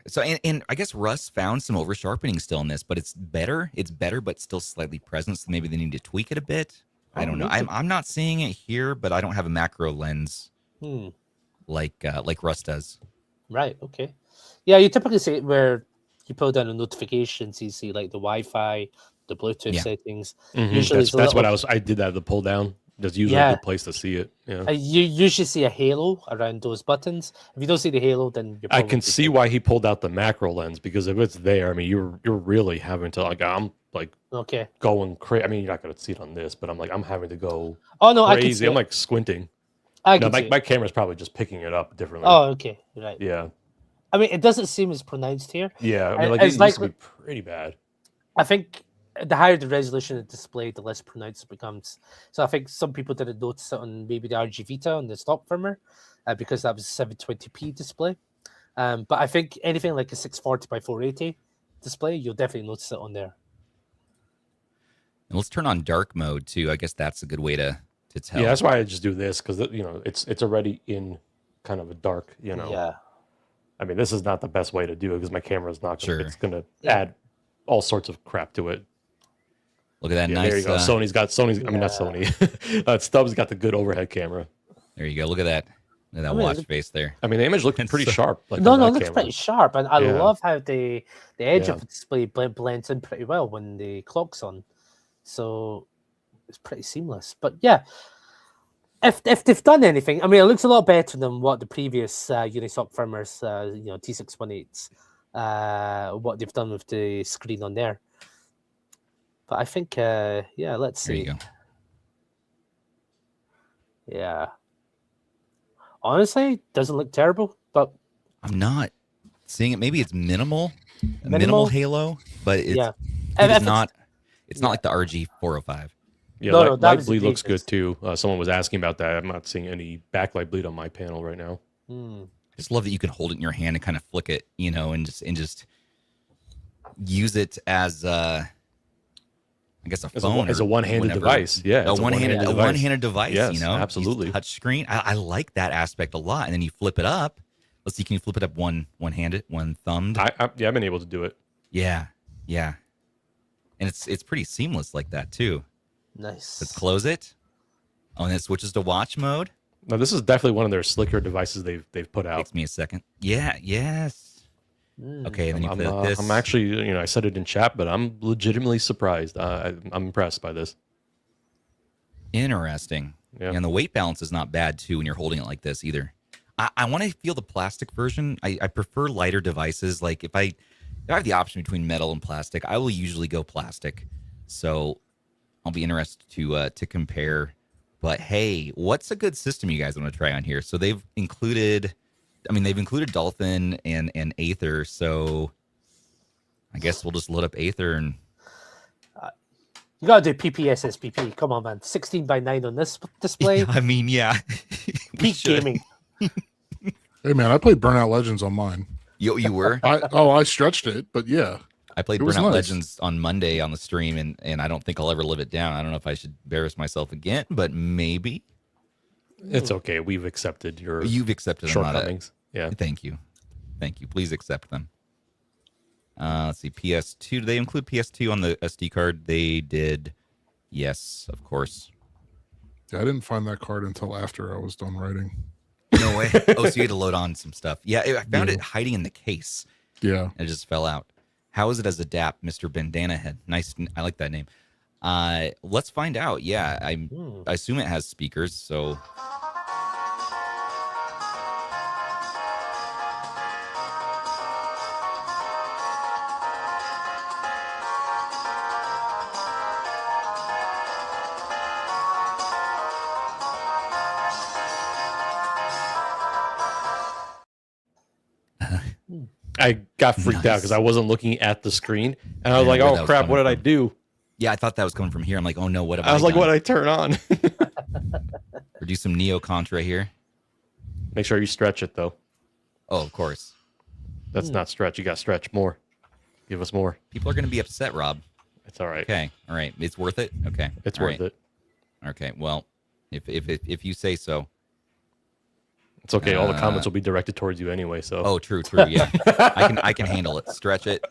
So and I guess Russ found some over sharpening still in this, but it's better. It's better, but still slightly present. So maybe they need to tweak it a bit. I don't know. I'm not seeing it here, but I don't have a macro lens like Russ does. Right. Okay. Yeah, you typically see it where you pull down the notifications. You see like the Wi-Fi, the Bluetooth settings. Mm-hmm. Usually that's what I did that the pull down. That's usually a good place to see it. Yeah. You usually see a halo around those buttons. If you don't see the halo, then you're I can see why he pulled out the macro lens, because if it's there, I mean, you're really having to I'm going crazy. I mean, you're not going to see it on this, but I'm having to go. Oh no, crazy. I can see I'm like squinting. My camera's probably just picking it up differently. Oh, okay, right. Yeah. I mean, it doesn't seem as pronounced here. Yeah, I mean, it used to be pretty bad. I think the higher the resolution of the display, the less pronounced it becomes. So I think some people didn't notice it on maybe the RG Vita on the stock firmware because that was a 720p display. But I think anything like a 640 by 480 display, you'll definitely notice it on there. And let's turn on dark mode too. I guess that's a good way to tell. Yeah, that's why I just do this, because it's already in kind of a dark. Yeah. I mean, this is not the best way to do it because my camera's not. It's going to add all sorts of crap to it. Look at that nice. There you go. Sony's. I mean, not Sony. Stubbs got the good overhead camera. There you go. Look at that. Look at that watch face there. I mean, the image looked pretty sharp. Like, it looks pretty sharp, and I love how the edge of the display blends in pretty well when the clock's on. So it's pretty seamless. But yeah, if they've done anything, I mean, it looks a lot better than what the previous Unisoc firmwares, T618s, what they've done with the screen on there. But I think, let's see. There you go. Yeah. Honestly, doesn't look terrible, but I'm not seeing it. Maybe it's minimal halo, but it's not. It's not like the RG 405. Yeah, light bleed looks good too. Someone was asking about that. I'm not seeing any backlight bleed on my panel right now. Just love that you can hold it in your hand and kind of flick it, and just use it as I guess a phone as a one-handed device. Yeah, a one-handed device. Yes, absolutely. Touch screen. I like that aspect a lot. And then you flip it up. Let's see, can you flip it up one-handed, one thumbed? I've been able to do it. Yeah. And it's pretty seamless like that too. Nice. Let's close it. Oh, and it switches to watch mode. No, this is definitely one of their slicker devices they've put out. Takes me a second. Yeah. Yes. Okay. And then you put this. I'm actually, I said it in chat, but I'm legitimately surprised. I'm impressed by this. Interesting. Yeah. And the weight balance is not bad too when you're holding it like this either. I want to feel the plastic version. I prefer lighter devices. Like if I have the option between metal and plastic, I will usually go plastic. So I'll be interested to compare. But hey, what's a good system you guys want to try on here? So they've included Dolphin and Aether. So I guess we'll just load up Aether and you gotta do PPSSPP. Come on, man. 16:9 on this display. Yeah, I mean, yeah. Peak gaming. Hey man, I played Burnout Legends on mine. You were? I stretched it, but yeah. I played It was Burnout nice. Legends on Monday on the stream, and I don't think I'll ever live it down. I don't know if I should embarrass myself again, but maybe. It's okay. We've accepted your You've accepted them. shortcomings. Yeah. Thank you. Thank you. Please accept them. Let's see. PS2. Do they include PS2 on the SD card? They did. Yes, of course. Yeah, I didn't find that card until after I was done writing. No way. Oh, so you had to load on some stuff. Yeah, I found it hiding in the case. Yeah. It just fell out. How is it as a DAP, Mr. Bandana Head? Nice. I like that name. Let's find out. Yeah, I assume it has speakers, so... I got freaked out because I wasn't looking at the screen, and I was like, "Oh crap, what did I do?" Yeah, I thought that was coming from here. I'm like, "Oh no, what have I I was like, done?" "What did I turn on?" Or do some Neo Contra here. Make sure you stretch it though. Oh, of course. That's not stretch. You got to stretch more. Give us more. People are going to be upset, Rob. It's all right. Okay, all right. It's worth it. Okay, It's all worth right. it. Okay, well, if you say so. It's okay. All the comments will be directed towards you anyway. So. Oh, true. Yeah, I can handle it. Stretch it.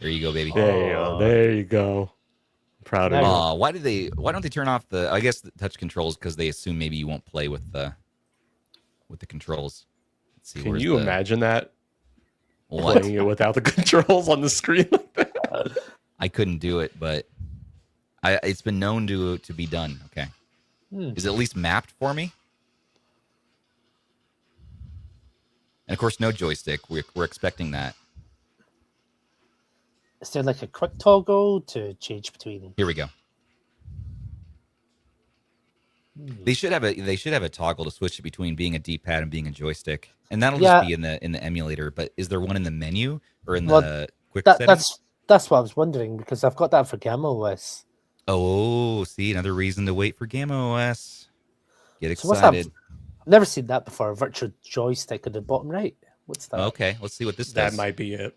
There you go, baby. There you go. There you go. Proud of you. Why don't they turn off the? I guess the touch controls because they assume maybe you won't play with the controls. Let's see. Can you imagine that? What? Playing it without the controls on the screen like that? I couldn't do it, but it's been known to be done. Okay. Is it at least mapped for me? And of course, no joystick. We're expecting that. Is there like a quick toggle to change between? Here we go. They should have a toggle to switch between being a D-pad and being a joystick, and that'll just be in the emulator. But is there one in the menu or in the quick settings? That's what I was wondering because I've got that for GammaOS. Oh, see, another reason to wait for GammaOS. Get So what's that? excited. I've never seen that before. A virtual joystick at the bottom right. What's that? Okay, let's see what this does. That might be it.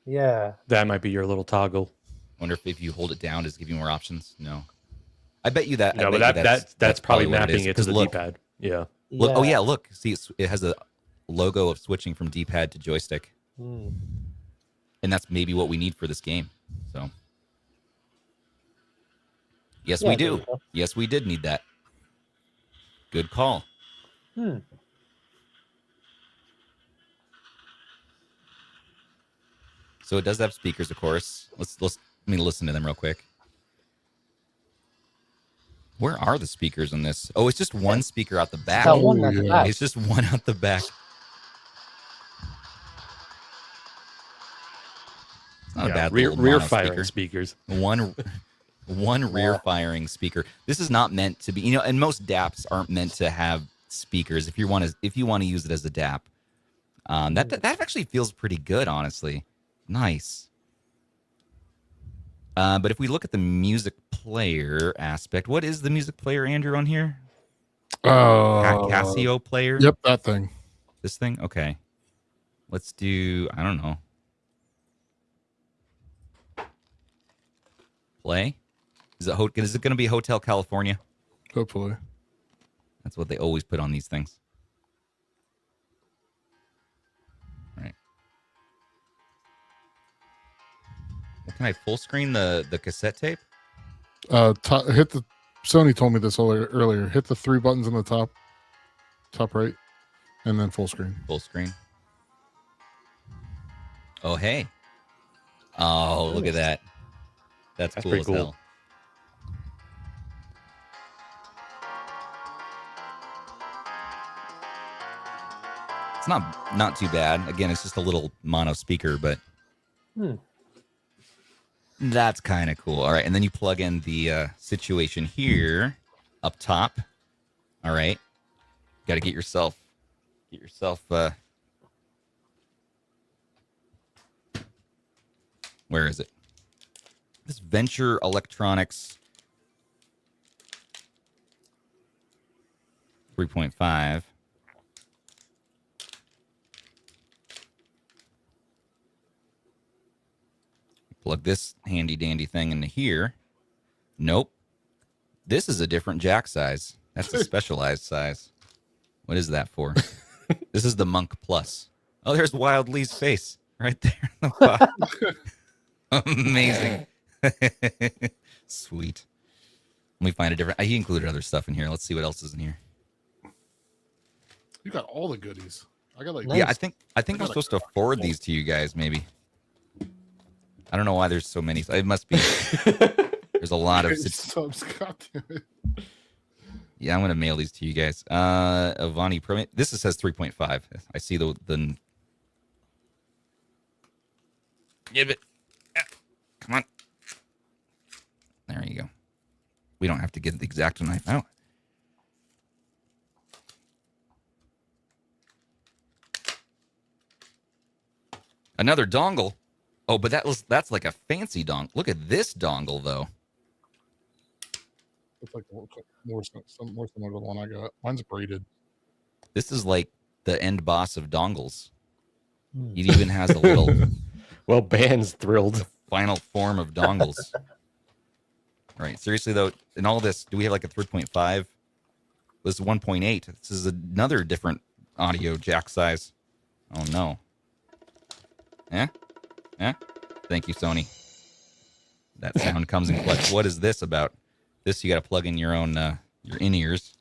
Yeah. That might be your little toggle. Wonder if you hold it down, does it give you more options? No. I bet you that. No, I but bet you that's probably what mapping it to the look, D-pad. Yeah. Look, oh yeah, look. See, it has a logo of switching from D-pad to joystick, and that's maybe what we need for this game. So, yes, we do. Yes, we did need that. Good call. So it does have speakers, of course. Let me listen to them real quick. Where are the speakers on this? Oh, it's just one speaker out the back. It's just one out the back. It's not a bad rear firing speakers. One rear firing speaker. This is not meant to be, and most DAPs aren't meant to have speakers. If you want to use it as a DAP, that actually feels pretty good, honestly. Nice. But if we look at the music player aspect, what is the music player, Andrew, on here? Casio player? Yep, that thing. This thing? Okay. Let's do, I don't know. Play? Is it going to be Hotel California? Hopefully. That's what they always put on these things. All right. Can I full screen the cassette tape? Hit the. Sony told me this earlier. Hit the 3 buttons in the top right, and then full screen. Full screen. Oh hey. Oh, look at that. That's cool as hell. It's not too bad. Again, it's just a little mono speaker, but that's kind of cool. All right, and then you plug in the situation here up top. All right, got to get yourself. Where is it? This Venture Electronics 3.5. Plug this handy dandy thing into here. Nope. This is a different jack size. That's a specialized size. What is that for? This is the Monk Plus. Oh, there's Wild Lee's face right there. Amazing. Sweet. Let me find a different. He included other stuff in here. Let's see what else is in here. You got all the goodies. I got like Yeah, I think I'm supposed to forward these to you guys. Maybe. I don't know why there's so many. It must be. There's a lot of. subs. God damn it. Yeah, I'm gonna mail these to you guys. Avani Pro. This says 3.5. I see the. Give it. Come on. There you go. We don't have to get the exact knife out. Another dongle. Oh, but that's like a fancy dongle. Look at this dongle though. It's like more similar to the one I got. Mine's braided. This is like the end boss of dongles. It even has a little Well, Ban's thrilled. final form of dongles. All right, seriously though, in all this, do we have like a 3.5? This is 1.8. This is another different audio jack size. Oh no. Eh? Thank you, Sony. That sound comes in clutch. What is this about? This you got to plug in your own your in-ears.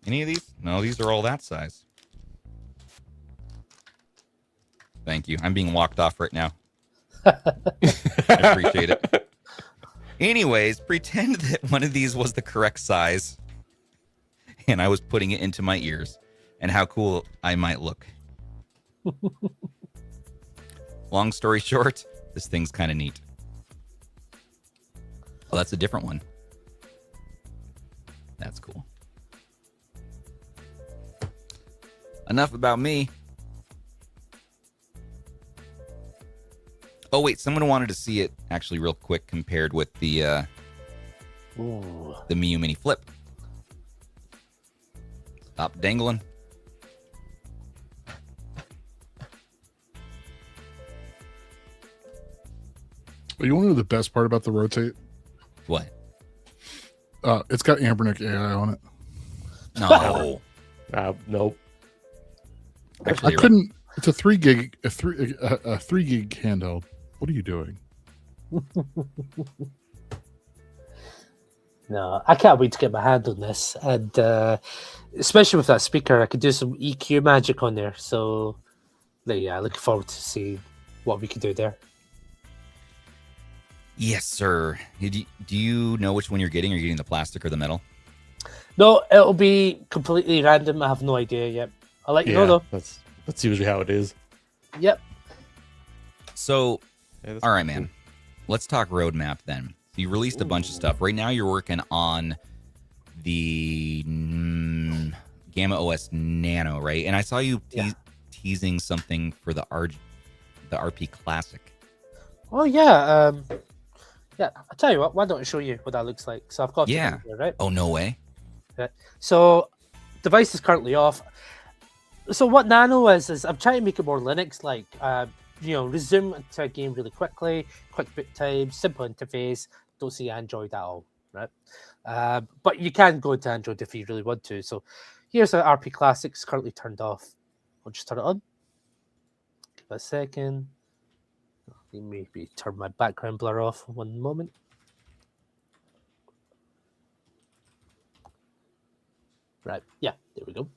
Any of these? No, these are all that size. Thank you. I'm being walked off right now. I appreciate it. Anyways, pretend that one of these was the correct size and I was putting it into my ears and how cool I might look. Long story short, this thing's kind of neat. Oh, that's a different one. That's cool. Enough about me. Oh, wait. Someone wanted to see it actually real quick compared with the Miu Mini Flip. Stop dangling. You want to know the best part about the Rotate? What? It's got Anbernic AI on it. No. Nope. Actually, I couldn't. It's a 3 gig, a 3 gig handheld. What are you doing? No, I can't wait to get my hand on this, and especially with that speaker, I could do some EQ magic on there. So, yeah, looking forward to see what we can do there. Yes, sir. Do you know which one you're getting? Are you getting the plastic or the metal? No, it'll be completely random. I have no idea yet. I'll let you know though. That's usually how it is. Yep. So, Yeah, all right, man. Let's talk roadmap then. So you released a bunch of stuff. Right now, you're working on the GammaOS Nano, right? And I saw you teasing something for the RP Classic. Oh yeah. Yeah. I'll tell you what. Why don't I show you what that looks like? So I've got it Yeah. here, right? Oh, no way. Yeah. So device is currently off. So what Nano is I'm trying to make it more Linux-like. Resume to a game really quickly, quick boot time, simple interface. Don't see Android at all, right? But you can go into Android if you really want to. So here's our RP Classics currently turned off. I'll just turn it on. Give it a second. Let me maybe turn my background blur off 1 moment. Right, yeah, there we go.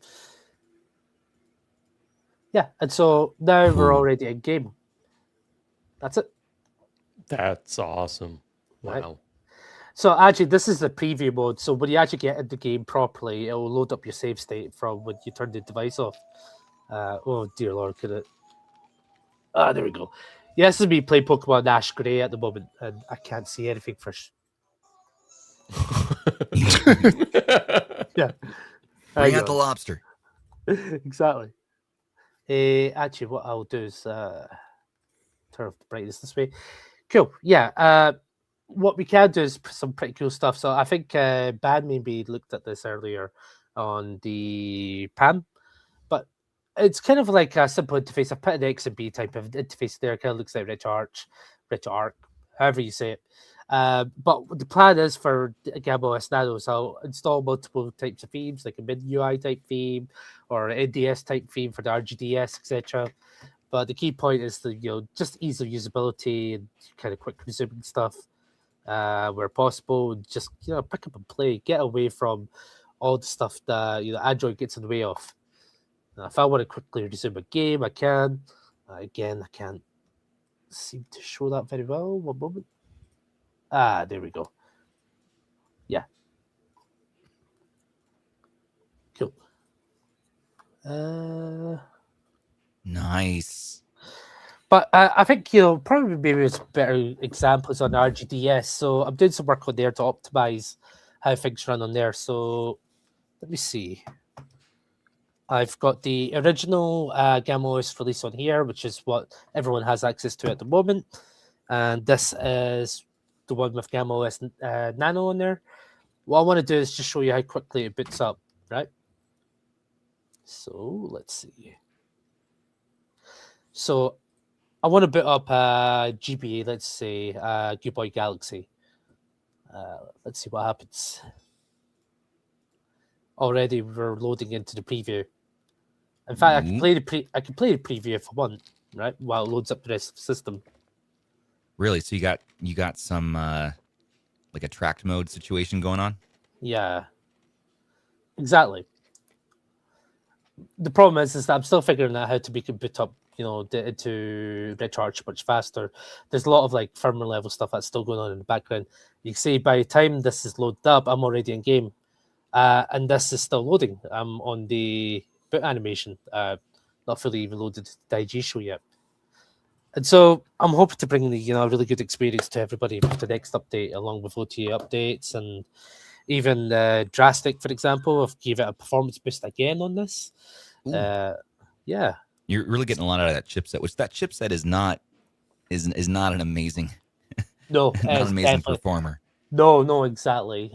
Yeah, and so now we're already in game. That's it. That's awesome. Right. Wow. So actually, this is the preview mode. So when you actually get into the game properly, it will load up your save state from when you turn the device off. Oh dear Lord, could it? There we go. Yeah, this is me playing Pokemon Ash Gray at the moment, and I can't see anything for. Yeah. Bring out the lobster. Exactly. Actually, what I'll do is turn off the brightness this way. Cool. Yeah. What we can do is some pretty cool stuff. So I think Bad maybe looked at this earlier on the PAM, but it's kind of like a simple interface. I put an X and B type of interface there. Kind of looks like RetroArch, however you say it. But the plan is for GammaOS Nano, so I'll install multiple types of themes, like a mid-UI type theme or an NDS type theme for the RGDS, etc. But the key point is the just ease of usability and kind of quick resuming stuff where possible. Just pick up and play, get away from all the stuff that Android gets in the way of. If I want to quickly resume a game, I can. Again, I can't seem to show that very well. One moment. There we go. Yeah. Cool. Nice. But I think probably maybe it's better examples on RGDS. So I'm doing some work on there to optimize how things run on there. So let me see. I've got the original GammaOS release on here, which is what everyone has access to at the moment. And this is the one with GammaOS Nano on there. What I want to do is just show you how quickly it boots up, right? So let's see. So I want to boot up GBA, let's say Game Boy Galaxy. Let's see what happens. Already we're loading into the preview. In fact, I can play the preview if I want, right? While it loads up the rest of the system. Really? So you got some like a tracked mode situation going on? Yeah. Exactly. The problem is that I'm still figuring out how to make it boot up, into RetroArch much faster. There's a lot of like firmware level stuff that's still going on in the background. You can see by the time this is loaded up, I'm already in game. And this is still loading. I'm on the boot animation, not fully even loaded the IG show yet. And so I'm hoping to bring a really good experience to everybody for the next update, along with OTA updates and even Drastic, for example. I've gave it a performance boost again on this. Yeah, you're really getting a lot out of that chipset, which that chipset is not an amazing, not an amazing performer. No, exactly.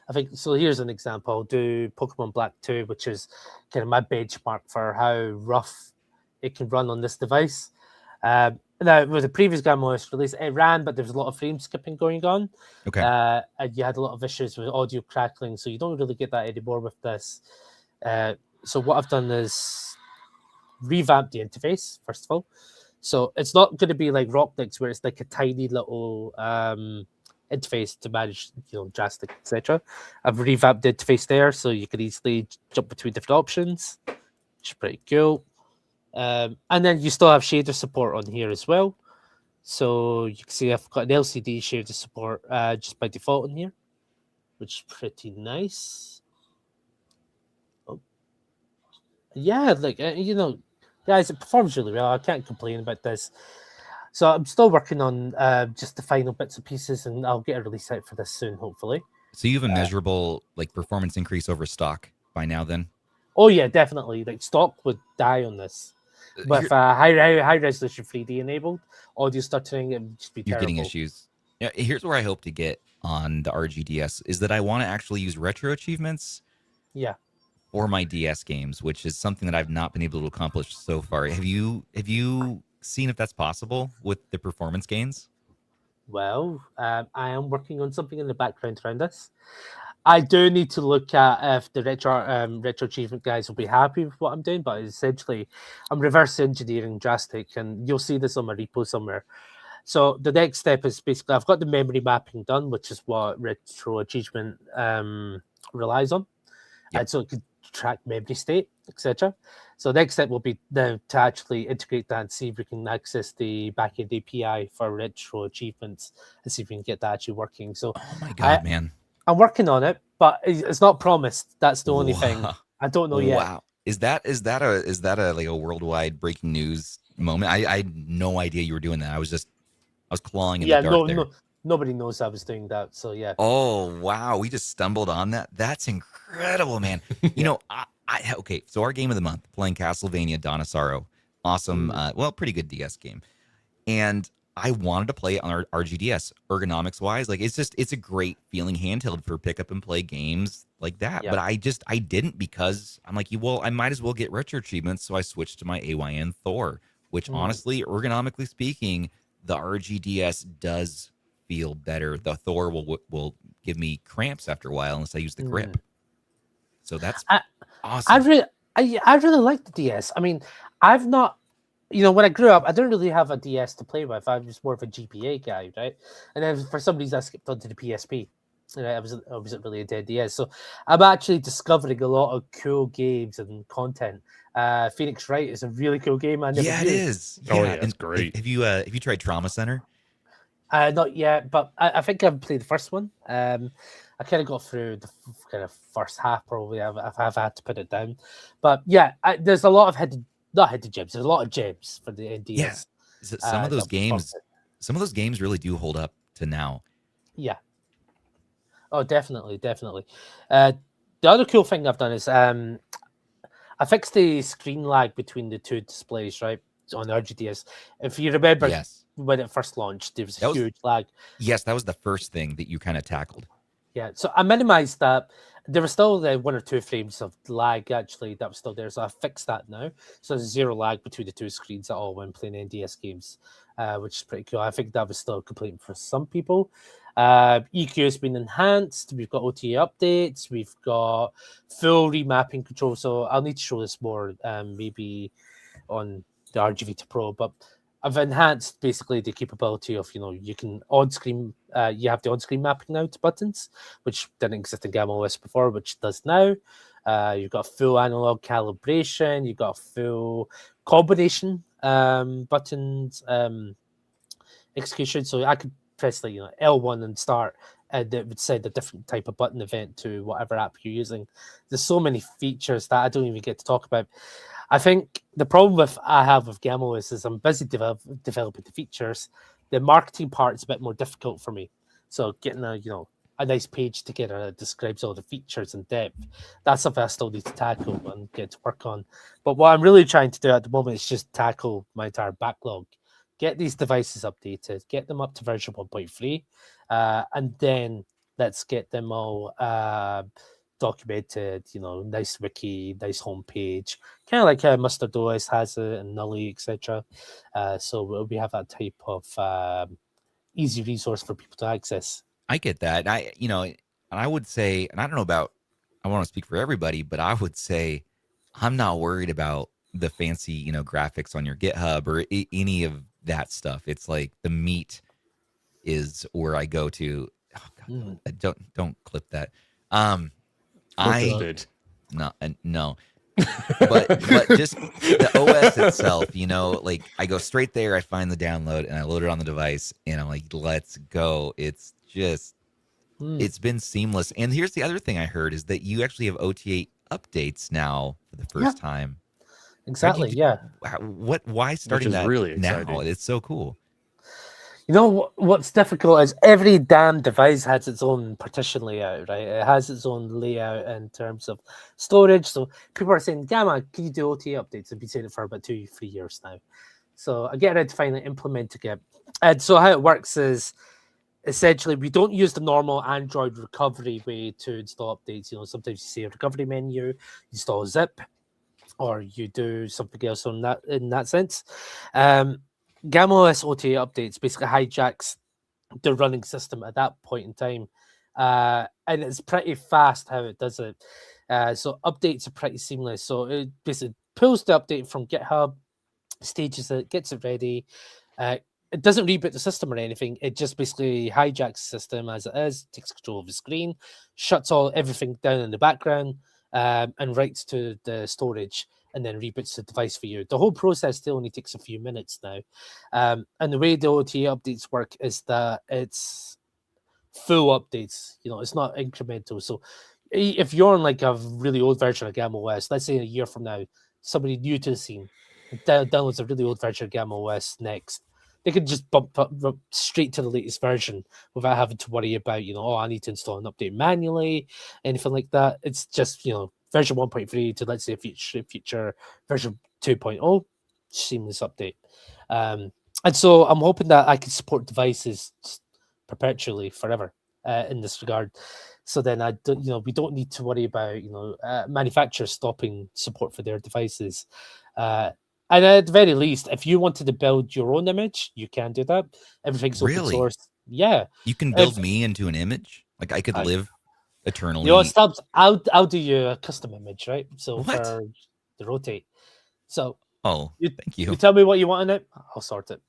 I think so. Here's an example. I'll do Pokemon Black 2, which is kind of my benchmark for how rough it can run on this device. Now, with the previous GammaOS release, it ran, but there's a lot of frame skipping going on. Okay. And you had a lot of issues with audio crackling, so you don't really get that anymore with this. So what I've done is revamp the interface, first of all. So it's not going to be like Rocknix, where it's like a tiny little interface to manage, Drastic, etc. I've revamped the interface there, so you can easily jump between different options, which is pretty cool. And then you still have shader support on here as well. So you can see I've got an LCD shader support just by default in here, which is pretty nice. Oh. Yeah, guys, it performs really well. I can't complain about this. So I'm still working on just the final bits and pieces, and I'll get a release out for this soon, hopefully. So you have a measurable performance increase over stock by now, then? Oh yeah, definitely. Like stock would die on this. But if high resolution 3D enabled, audio stuttering, it would just be terrible. You're getting issues. Yeah, here's where I hope to get on the RGDS is that I want to actually use RetroAchievements. Yeah. For my DS games, which is something that I've not been able to accomplish so far. Have you seen if that's possible with the performance gains? Well, I am working on something in the background around this. I do need to look at if the RetroAchievement guys will be happy with what I'm doing, but essentially I'm reverse engineering Drastic, and you'll see this on my repo somewhere. So the next step is basically I've got the memory mapping done, which is what RetroAchievement relies on. Yep. And so it could track memory state, etc. So the next step will be now to actually integrate that and see if we can access the backend API for RetroAchievements and see if we can get that actually working. So, oh my god, man, I'm working on it, but it's not promised. That's the only thing. I don't know yet. Wow, is that a like a worldwide breaking news moment? I had no idea you were doing that. I was clawing in the dark there. Nobody knows I was doing that, so yeah. Oh wow, we just stumbled on that. That's incredible, man. Okay, so our game of the month, playing Castlevania Dawn of Sorrow, awesome. Pretty good DS game, and I wanted to play it on our RGDS ergonomics wise. Like it's a great feeling handheld for pick up and play games like that. Yeah. But I didn't because I'm like, well, I might as well get RetroAchievements. So I switched to my AYN Thor, which honestly, ergonomically speaking, the RGDS does feel better. The Thor will give me cramps after a while unless I use the grip. So that's awesome. I really like the DS. I mean, I've not, when I grew up, I didn't really have a DS to play with. I was more of a GPA guy, right? And then for some reason, I skipped onto the PSP. I wasn't really a dead DS. So I'm actually discovering a lot of cool games and content. Phoenix Wright is a really cool game. It is. Oh yeah, it's great. Have you tried Trauma Center? Not yet, but I think I've played the first one. I kind of got through the kind of first half. Probably I've had to put it down, but yeah, there's a lot of not hidden gems. There's a lot of gems for the NDS. Yeah, some of those games really do hold up to now. Yeah. Oh, definitely. The other cool thing I've done is I fixed the screen lag between the two displays, right, on the RGDS. If you remember, when it first launched, there was a huge lag. Yes, that was the first thing that you kind of tackled. Yeah, so I minimized that. There was still 1 or 2 frames of lag actually that was still there, so I fixed that now. So there's 0 lag between the two screens at all when playing NDS games, which is pretty cool. I think that was still complete for some people. EQ has been enhanced. We've got OTA updates. We've got full remapping control. So I'll need to show this more maybe on the RG Vita Pro, but I've enhanced basically the capability of, you can on-screen, you have the on-screen mapping now to buttons, which didn't exist in GammaOS before, which does now. You've got full analog calibration. You've got full combination buttons execution. So I could press L1 and start, and it would send a different type of button event to whatever app you're using. There's so many features that I don't even get to talk about. I think the problem I have with GammaOS is I'm busy developing the features. The marketing part is a bit more difficult for me. So getting a nice page together that describes all the features in depth, that's something I still need to tackle and get to work on. But what I'm really trying to do at the moment is just tackle my entire backlog, get these devices updated, get them up to version 1.3, and then let's get them all documented, nice wiki, nice homepage, kind of like how Mustard OS has it and Nully, etc. So we have that type of easy resource for people to access. I get that. And I would say, and I don't know about, I want to speak for everybody, but I would say I'm not worried about the fancy, graphics on your GitHub or any of that stuff. It's like the meat is where I go to. Oh God, don't clip that. No. but just the OS itself, like I go straight there, I find the download and I load it on the device and I'm like, let's go. It's just it's been seamless. And here's the other thing I heard is that you actually have OTA updates now for the first time. Exactly. Why starting that really now? exciting. It's so cool. What's difficult is every damn device has its own partition layout, right? It has its own layout in terms of storage. So people are saying, Gamma, can you do OTA updates? I've been saying it for about 2-3 years now. So I get ready to finally implement it. And so how it works is essentially we don't use the normal Android recovery way to install updates. Sometimes you see a recovery menu, you install a zip, or you do something else in that sense. GammaOS OTA updates basically hijacks the running system at that point in time. And it's pretty fast how it does it. So updates are pretty seamless. So it basically pulls the update from GitHub, stages it, gets it ready. It doesn't reboot the system or anything. It just basically hijacks the system as it is, takes control of the screen, shuts everything down in the background, and writes to the storage, and then reboots the device for you. The whole process still only takes a few minutes now. And the way the OTA updates work is that it's full updates. It's not incremental. So if you're on like a really old version of GammaOS, let's say a year from now, somebody new to the scene downloads a really old version of GammaOS next, they could just bump up straight to the latest version without having to worry about, I need to install an update manually, anything like that. It's just, version 1.3 to, let's say, a future version 2.0, seamless update. And so I'm hoping that I can support devices perpetually forever in this regard. So then we don't need to worry about manufacturers stopping support for their devices. And at the very least, if you wanted to build your own image, you can do that. Everything's open Really? source. Yeah, You can build me into an image. Like I could live eternally. You know, Stubbs, I'll do you a custom image, right? So What? for the Rotate. So thank you. You tell me what you want in it, I'll sort it.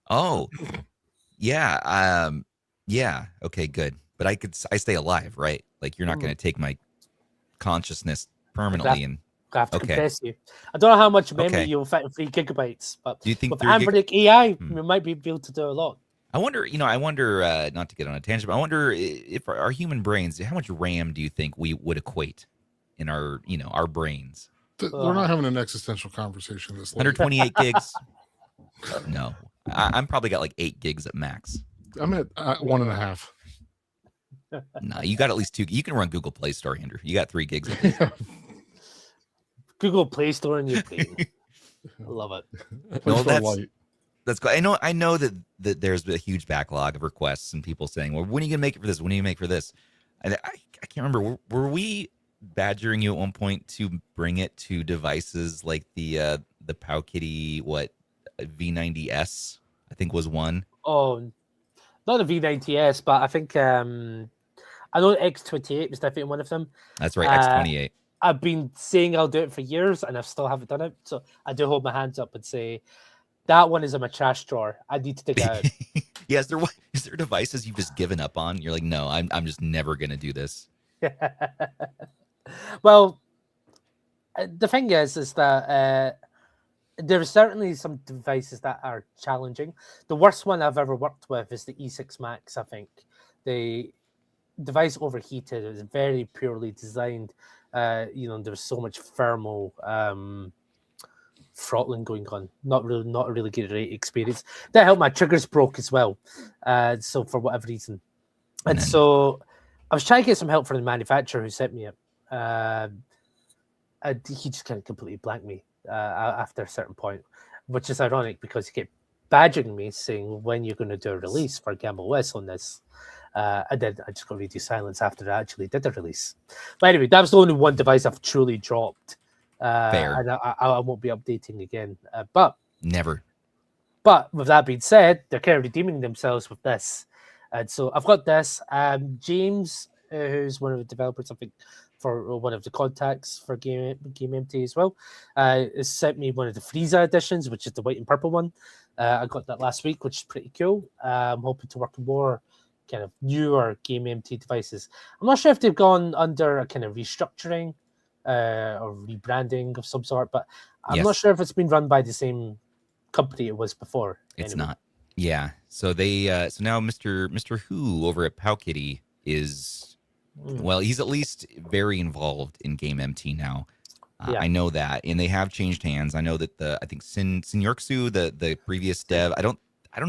Oh, yeah. Yeah. Okay, good. But I stay alive, right? Like you're not going to take my consciousness permanently. And I have to compress you. I don't know how much memory Okay. you'll fit in 3 gigabytes, but do you think with 3 gig? Anbernic AI, we might be able to do a lot. I wonder, not to get on a tangent, but I wonder if our human brains, how much RAM do you think we would equate in our, our brains? We're not having an existential conversation this late. 128 gigs? No. I'm probably got like 8 gigs at max. I'm at 1.5. No, you got at least 2. You can run Google Play Store, Andrew. You got 3 gigs. At least. Google Play Store in your brain. I love it. Well, that's good. I know that there's a huge backlog of requests and people saying, well, when are you gonna make it for this? When are you gonna make it for this? I can't remember. Were we badgering you at one point to bring it to devices like the Powkitty V90S? I think was one. Oh, not the V90S, but I think I know X28 was definitely one of them. That's right, X28. I've been saying I'll do it for years, and I still haven't done it. So I do hold my hands up and say that one is in my trash drawer. I need to dig it out. Yeah, is there devices you've just given up on? You're like, no, I'm just never gonna do this. Well, the thing is that there are certainly some devices that are challenging. The worst one I've ever worked with is the E6 Max. I think the device overheated. It was very purely designed. There's so much thermal throttling going on. Not a really great experience. That helped. My triggers broke as well. So for whatever reason, and so I was trying to get some help from the manufacturer who sent me it. He just kind of completely blanked me after a certain point, which is ironic because he kept badgering me saying when you're going to do a release for GammaOS on this. And then I just got radio silence after I actually did the release. But anyway, that was the only one device I've truly dropped. Fair. And I won't be updating again. But Never. But with that being said, they're kind of redeeming themselves with this. And so I've got this. James, who's one of the developers, I think, for one of the contacts for GameMT as well, has sent me one of the Frieza editions, which is the white and purple one. I got that last week, which is pretty cool. I'm hoping to work on more kind of newer GameMT devices. I'm not sure if they've gone under a kind of restructuring or rebranding of some sort, but I'm not sure if it's been run by the same company it was before. It's not. Yeah. So they so now Mr. Who over at Powkitty is well, he's at least very involved in GameMT now. I know that, and they have changed hands. I know that I think Sin Yorksu, the previous dev, I don't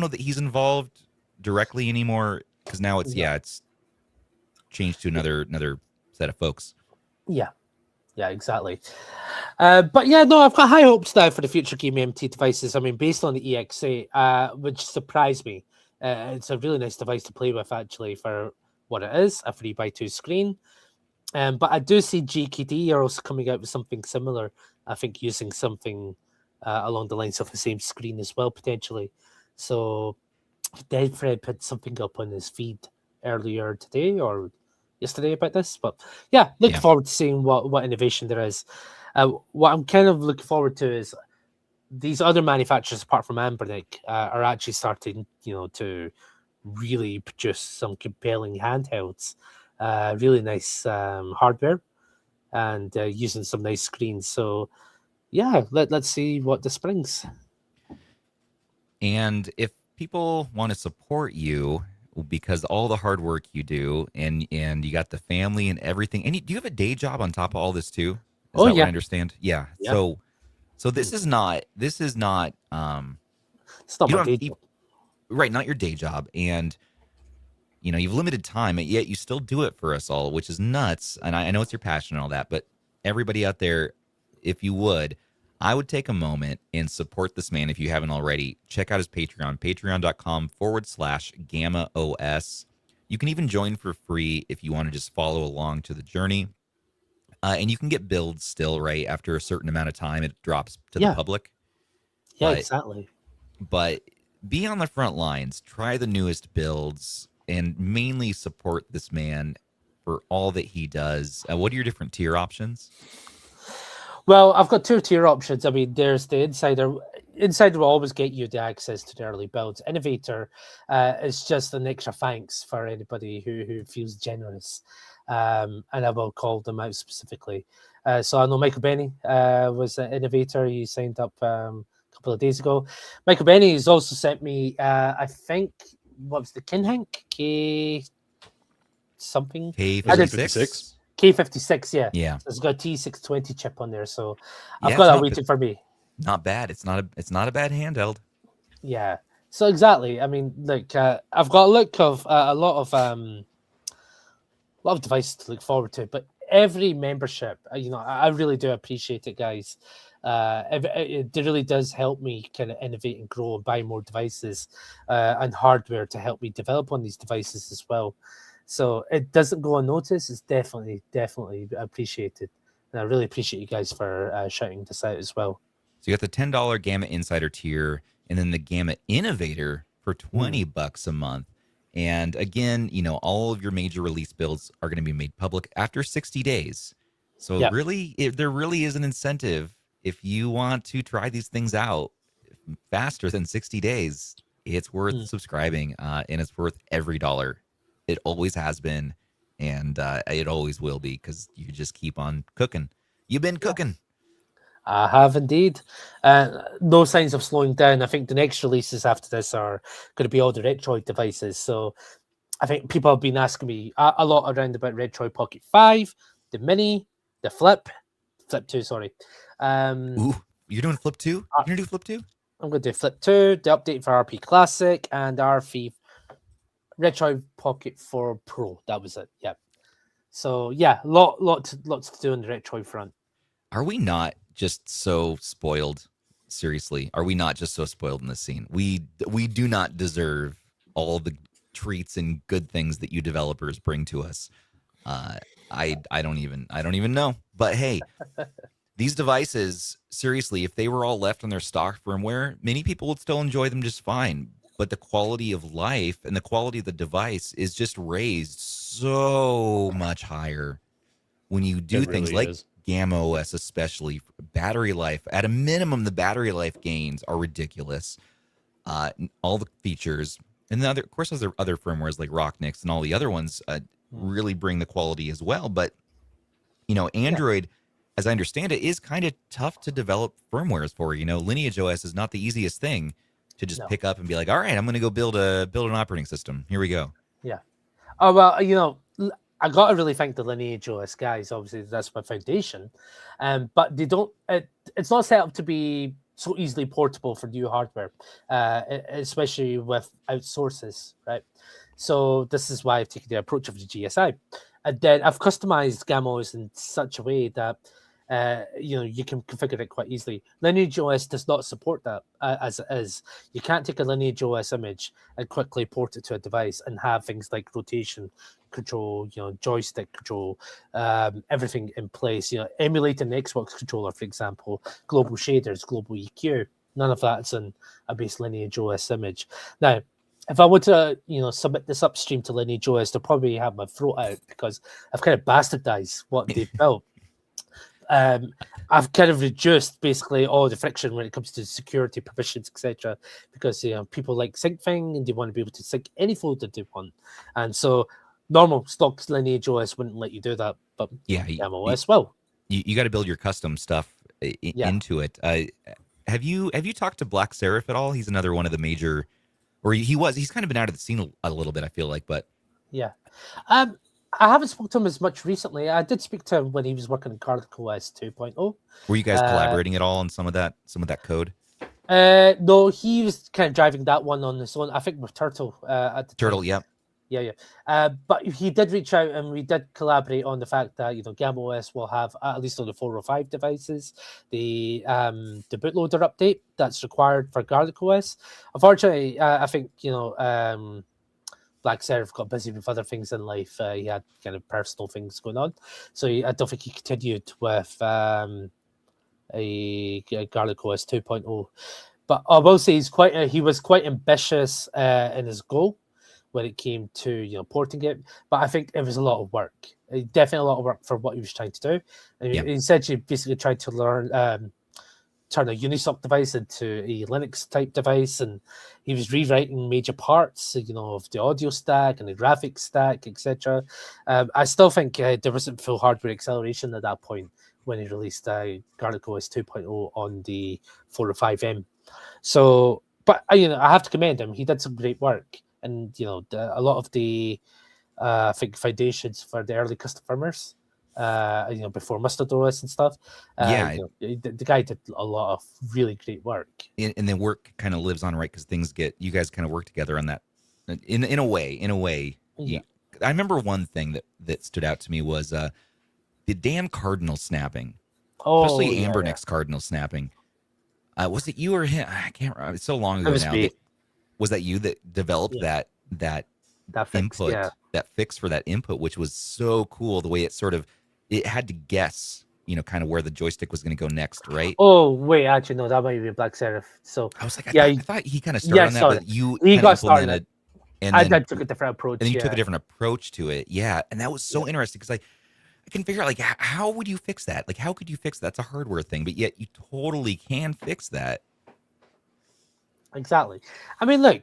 know that he's involved directly anymore because now it's it's changed to another set of folks. Yeah, exactly. But yeah, no, I've got high hopes now for the future GameMT devices. I mean, based on the EXA, which surprised me. It's a really nice device to play with, actually, for what it is, a 3x2 screen. But I do see GKD are also coming out with something similar. I think using something along the lines of the same screen as well, potentially. So Deadfred put something up on his feed earlier today or yesterday about this. But yeah, looking forward to seeing what innovation there is. What I'm kind of looking forward to is these other manufacturers, apart from Anbernic, are actually starting, to really produce some compelling handhelds. Really nice hardware and using some nice screens. So yeah, let's see what this brings. And if people want to support you because all the hard work you do and you got the family and everything, and do you have a day job on top of all this too? Is that what I understand? Yeah. So this is not it's not my day job. Right, not your day job. And you've limited time, yet you still do it for us all, which is nuts. And I know it's your passion and all that, but everybody out there, if you would, I would take a moment and support this man if you haven't already. Check out his Patreon, patreon.com/GammaOS. You can even join for free if you want to just follow along to the journey. And you can get builds still, right? After a certain amount of time, it drops to the public. Yeah, But- exactly. But be on the front lines, try the newest builds, and mainly support this man for all that he does. What are your different tier options? Well, I've got 2 tier options. I mean, there's the Insider. Insider will always get you the access to the early builds. Innovator is just an extra thanks for anybody who feels generous. And I will call them out specifically. So I know Michael Benny was an Innovator. He signed up a couple of days ago. Michael Benny has also sent me, I think, what was the Kinhank? K something? K56? K56, yeah. Yeah. So it's got a T620 chip on there, so Yeah, I've it's got that not waiting for me. Not bad. It's not a bad handheld. Yeah. So exactly. I mean, like I've got a look of a lot of devices to look forward to, but every membership, I really do appreciate it, guys. It really does help me kind of innovate and grow and buy more devices and hardware to help me develop on these devices as well. So it doesn't go unnoticed. It's definitely appreciated. And I really appreciate you guys for shouting this out as well. So you got the $10 Gamma Insider tier and then the Gamma Innovator for $20 a month. And again, all of your major release builds are going to be made public after 60 days. So really, there really is an incentive if you want to try these things out faster than 60 days. It's worth subscribing, and it's worth every dollar. It always has been, and it always will be, because you just keep on cooking. You've been cooking. I have indeed. No signs of slowing down. I think the next releases after this are going to be all the Retroid devices. So I think people have been asking me a lot around about Retroid Pocket 5, the Mini, the Flip 2, sorry. Ooh, you're doing Flip 2? You're going to do Flip 2? I'm going to do Flip 2, the update for RP Classic, and RP Retroid Pocket 4 Pro. That was it. Yeah. So yeah, lots to do on the Retroid front. Are we not just so spoiled? Seriously, are we not just so spoiled in this scene? We do not deserve all the treats and good things that you developers bring to us. I don't even know. But hey, these devices, seriously, if they were all left on their stock firmware, many people would still enjoy them just fine. But the quality of life and the quality of the device is just raised so much higher when you do things like GammaOS, especially battery life. At a minimum, the battery life gains are ridiculous. All the features, and then of course, there's other firmwares like Rocknix and all the other ones really bring the quality as well. But Android, as I understand it, is kind of tough to develop firmwares for. Lineage OS is not the easiest thing to just pick up and be like, all right, I'm going to go build an operating system. Here we go. Yeah. Oh, well, I got to really thank the Lineage OS guys. Obviously, that's my foundation. But they don't. It's not set up to be so easily portable for new hardware, especially with outsources, right? So this is why I've taken the approach of the GSI. And then I've customized GammaOS in such a way that you can configure it quite easily. Lineage OS does not support that as it is. You can't take a Lineage OS image and quickly port it to a device and have things like rotation control, joystick control, everything in place. Emulating an Xbox controller, for example, global shaders, global EQ. None of that's in a base Lineage OS image. Now, if I were to, submit this upstream to Lineage OS, they'll probably have my throat out because I've kind of bastardized what they've built. I've kind of reduced basically all the friction when it comes to security provisions, etc. Because people like syncing and they want to be able to sync any folder they want, and so normal stock Lineage OS wouldn't let you do that, but GammaOS will. You got to build your custom stuff into it. Have you talked to Black Seraph at all? He's another one of the major, or he's kind of been out of the scene a little bit, I feel like, but yeah. I haven't spoken to him as much recently. I did speak to him when he was working on CardicOS 2.0. Were you guys collaborating at all on some of that code? No, he was kind of driving that one on his own. I think with Turtle at the Turtle, time. yeah. But he did reach out, and we did collaborate on the fact that GammaOS will have, at least on the 405 devices, the bootloader update that's required for Garlic OS. Unfortunately, I think Black Seraph got busy with other things in life. He had kind of personal things going on, so I don't think he continued with a Garlic OS 2.0. But I will say he was quite ambitious in his goal when it came to porting it, but I think it was a lot of work. Definitely a lot of work for what he was trying to do. And he essentially basically tried to learn turn a Unisoc device into a Linux type device, and he was rewriting major parts of the audio stack and the graphics stack, etc. I still think there wasn't full hardware acceleration at that point when he released Garlic OS 2.0 on the 405M. So, but I have to commend him. He did some great work. And a lot of the I think foundations for the early custom firmwares, before Mustard OS and stuff. The guy did a lot of really great work. And the work kind of lives on, right? Because you guys kind of work together on that. In a way. Yeah. I remember one thing that stood out to me was the damn cardinal snapping, especially Anbernic's cardinal snapping. Was it you or him? I can't remember. It's so long ago now. Was that you that developed that fix, input, that fix for that input, which was so cool? The way it had to guess, kind of where the joystick was going to go next, right? Oh wait, actually no, that might be Black Seraph. So I was like, I thought he kind of started on that, but he got started, and I took a different approach. And you took a different approach to it, and that was so interesting because I can figure out how would you fix that? Like, how could you fix that? That's a hardware thing, but yet you totally can fix that. Exactly. I mean, look,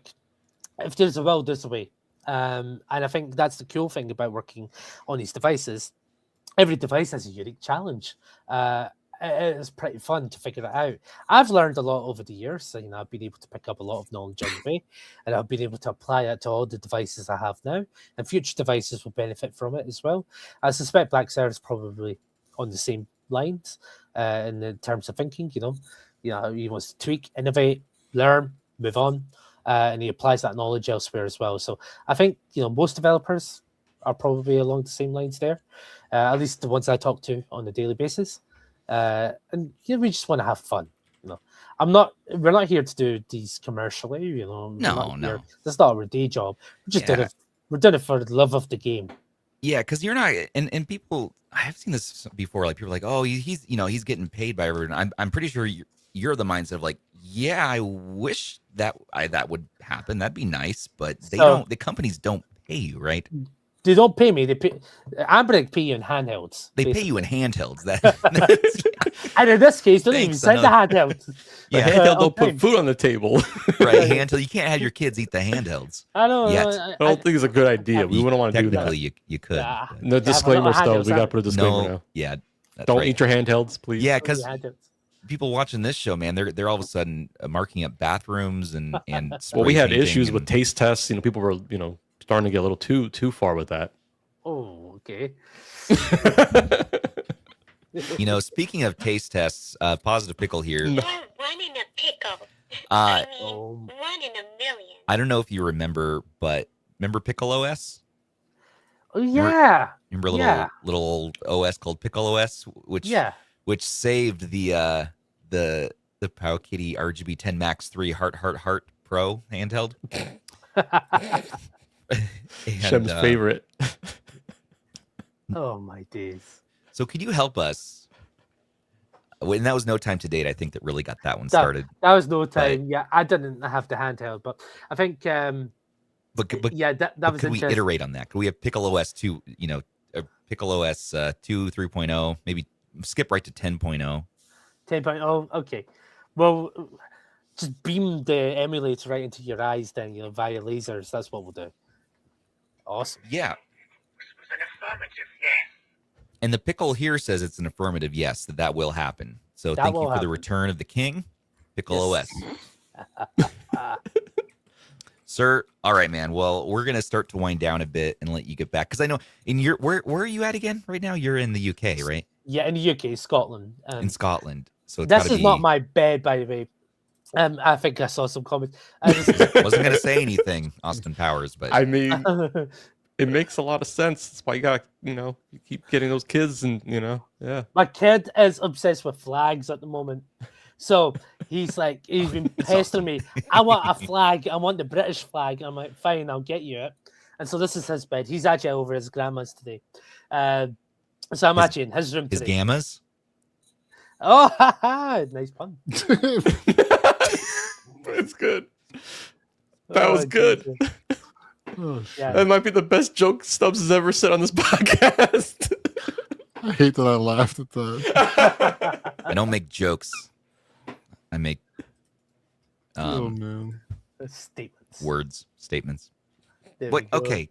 if there's a will, there's a way. And I think that's the cool thing about working on these devices. Every device has a unique challenge. It's pretty fun to figure it out. I've learned a lot over the years. So, I've been able to pick up a lot of knowledge anyway, and I've been able to apply it to all the devices I have now, and future devices will benefit from it as well. I suspect Black Seraph is probably on the same lines in terms of thinking. He wants to tweak, innovate, learn, move on, and he applies that knowledge elsewhere as well. So I think most developers are probably along the same lines there, at least the ones I talk to on a daily basis. And we just want to have fun. We're not here to do these commercially. No. That's not our day job. We're doing it for the love of the game. Yeah, because you're not, and people, I've seen this before. Like people are like, oh, he's getting paid by everyone. I'm pretty sure you're the mindset of like, yeah, I wish that would happen. That'd be nice, but the companies don't pay you, right? They don't pay me. They pay. Anbernic pay you in handhelds. They pay you in handhelds. And in this case, don't even send the handhelds. Yeah, handheld don't put food on the table. Right, handheld. You can't have your kids eat the handhelds. I don't know. I don't think it's a good idea. We wouldn't want to do that. Technically, you could. Yeah. No disclaimer stuff. We got to put a disclaimer now. Yeah. Don't eat your handhelds, please. Yeah, because people watching this show, man, they're all of a sudden marking up bathrooms and well, we had issues with taste tests. People were starting to get a little too far with that. Oh, okay. Speaking of taste tests, Positive Pickle here. One in a pickle. One in a million. I don't know if you remember, but remember Pickle OS? Oh yeah. Remember little old OS called Pickle OS, which saved the Powkitty RGB 10 Max 3 Heart Pro handheld. Shem's favorite. Oh my days. So could you help us? And that was No Time to Date, I think, that really got that one started. That was No Time. Yeah, I didn't have the handheld, but I think but that was could we iterate on that? Could we have Pickle OS 2, Pickle OS 2 3.0, maybe skip right to 10.0? 10.0, okay. Well, just beam the emulator right into your eyes then, via lasers. That's what we'll do. Awesome. Yeah. An affirmative, yes. And the Pickle here says it's an affirmative yes, that will happen. So thank you for the return of the king, Pickle OS. Sir, all right, man. Well, we're gonna start to wind down a bit and let you get back, because I know where are you at again right now? You're in the UK, right? Yeah, in the UK, Scotland. In Scotland. So this is not my bed, by the way. I think I saw some comments. Wasn't going to say anything, Austin Powers, but I mean, it makes a lot of sense. That's why you got, you keep getting those kids, and yeah. My kid is obsessed with flags at the moment. So he's been pestering me. I want a flag. I want the British flag. I'm like, fine, I'll get you it. And so this is his bed. He's actually over his grandma's today. So I'm actually in his room his today. gammas? Oh, nice pun. It's good. That was good. Oh, Yeah. That might be the best joke Stubbs has ever said on this podcast. I hate that I laughed at that. I don't make jokes. I make Oh man. statements. There Wait, we go. okay,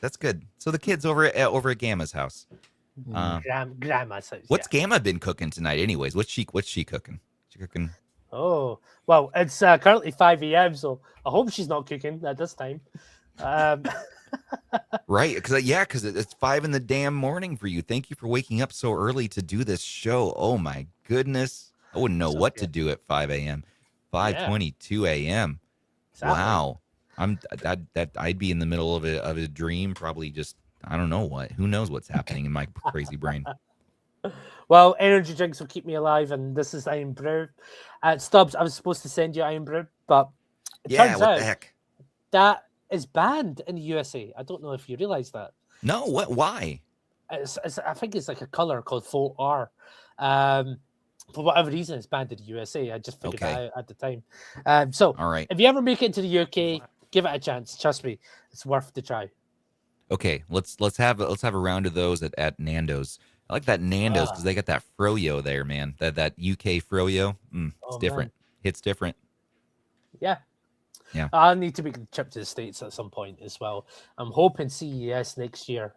that's good. So the kids over at Gamma's house. Grandma's house. What's yeah. Gamma been cooking tonight? Anyways, what's she cooking? She cooking? Oh, well, it's currently 5 a.m., so I hope she's not cooking at this time. Right, because it's 5 in the damn morning for you. Thank you for waking up so early to do this show. Oh my goodness, I wouldn't know what to do at 5 a.m. 5:22 a.m. Exactly. Wow, I'd be in the middle of a dream, probably just I don't know what. Who knows what's happening in my crazy brain. Well, energy drinks will keep me alive, and this is Iron Brew. Stubbs, I was supposed to send you Iron Brew, but it Yeah, turns what out the heck? that is banned in the USA. I don't know if you realize that. No, what? Why? I think it's like a color called 4R. For whatever reason, it's banned in the USA. I just figured that out at the time. So, All right. if you ever make it to the UK, give it a chance. Trust me, it's worth the try. Okay, let's have a round of those at Nando's. I like that Nando's because they got that froyo there, man. That UK froyo. It's different. Hits different. Yeah. Yeah. I need to make the trip to the States at some point as well. I'm hoping CES next year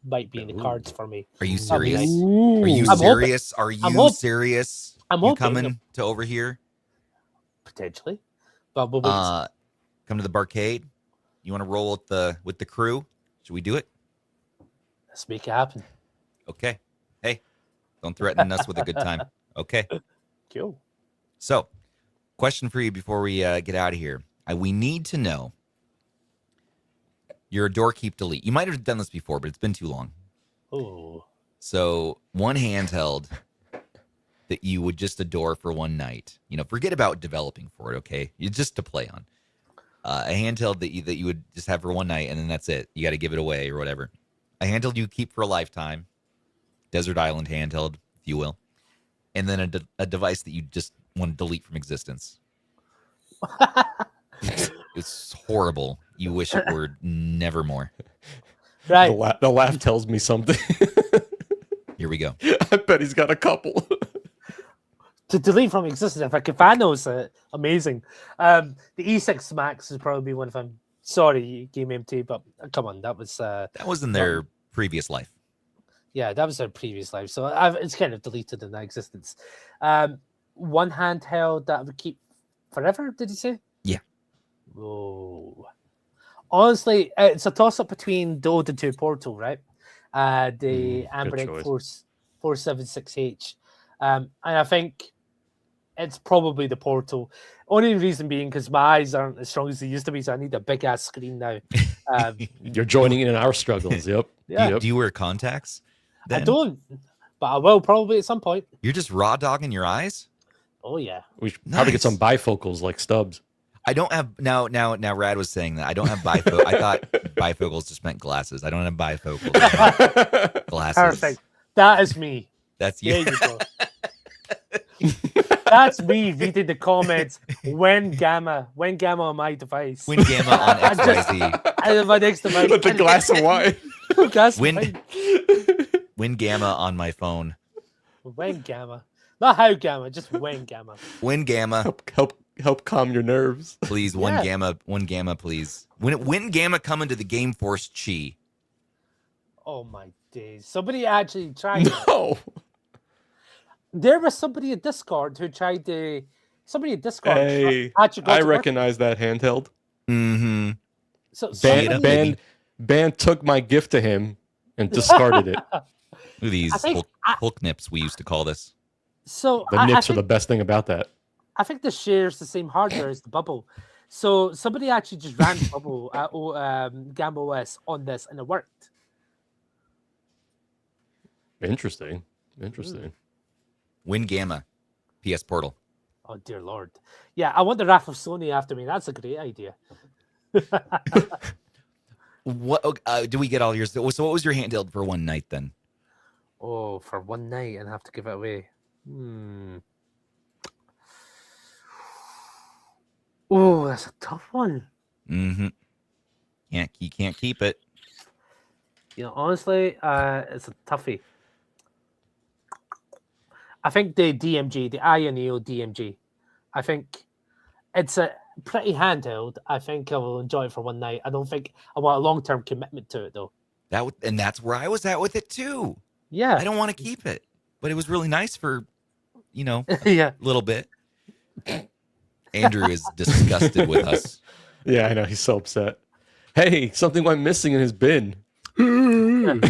might be in the cards for me. Are you That'd be serious? nice. Are you I'm serious? Are you serious? I'm You hoping. coming to over here? Potentially. But we'll wait and see. Come to the barcade. You want to roll with the crew? Should we do it? Let's make it happen. Okay. Hey, don't threaten us with a good time. Okay. Cool. So, question for you before we get out of here. We need to know your adore, keep, delete. You might have done this before, but it's been too long. Oh. So, one handheld that you would just adore for one night. Forget about developing for it, okay? Just to play on. A handheld that you would just have for one night, and then that's it. You got to give it away or whatever. A handheld you keep for a lifetime. Desert Island handheld, if you will. And then a device that you just want to delete from existence. It's horrible. You wish it were nevermore. Right. The laugh tells me something. Here we go. I bet he's got a couple. To delete from existence, if I can find those, amazing. The E6 Max is probably one of them. Sorry, Game MT, but come on, that was in their previous life. Yeah, that was their previous life. So it's kind of deleted in that existence. One handheld that I would keep forever, did you say? Yeah. Oh. Honestly, it's a toss-up between the Odin 2 Portal, right? The Anbernic 476H. And I think it's probably the Portal. Only reason being because my eyes aren't as strong as they used to be, so I need a big-ass screen now. You're joining in our struggles, yep. Yeah. Yep. Do you wear contacts? I don't, but I will probably at some point. You're just raw dogging your eyes? Oh, yeah. We should probably get some bifocals like Stubbs. I don't have now. Rad was saying that I don't have bifocals. I thought bifocals just meant glasses. I don't have bifocals. I have glasses. Perfect. That is me. That's you. There you go. That's me reading the comments when gamma on my device. When Gamma on XYZ. I have my next device. With the glass of wine. When Gamma on my phone. When gamma. Not how gamma, just when gamma. When Gamma. Help calm your nerves. Please, one Gamma, please. When Gamma come into the Game Force Chi. Oh my days. Somebody actually tried it. No. There was somebody in Discord who tried to. Somebody in Discord. Hey, I recognize that handheld. Mm-hmm. So Ban took my gift to him and discarded it. These Hulk nips we used to call this. So The nips are the best thing about that. I think this shares the same hardware as the Bubble. So somebody actually just ran Bubble GammaOS on this, and it worked. Interesting. Win Gamma, PS Portal. Oh dear Lord! Yeah, I want the wrath of Sony after me. That's a great idea. What do we get all yours? So what was your handheld for one night then? Oh, for one night and have to give it away. Oh, that's a tough one. Mm-hmm. You can't keep it. You know, honestly, it's a toughie. I think the DMG, the AYANEO DMG, I think it's a pretty handheld. I think I will enjoy it for one night. I don't think I want a long-term commitment to it, though. And that's where I was at with it too. Yeah. I don't want to keep it, but it was really nice for, a Yeah. little bit. Andrew is disgusted with us. Yeah, I know. He's so upset. Hey, something went missing in his bin. Andrew,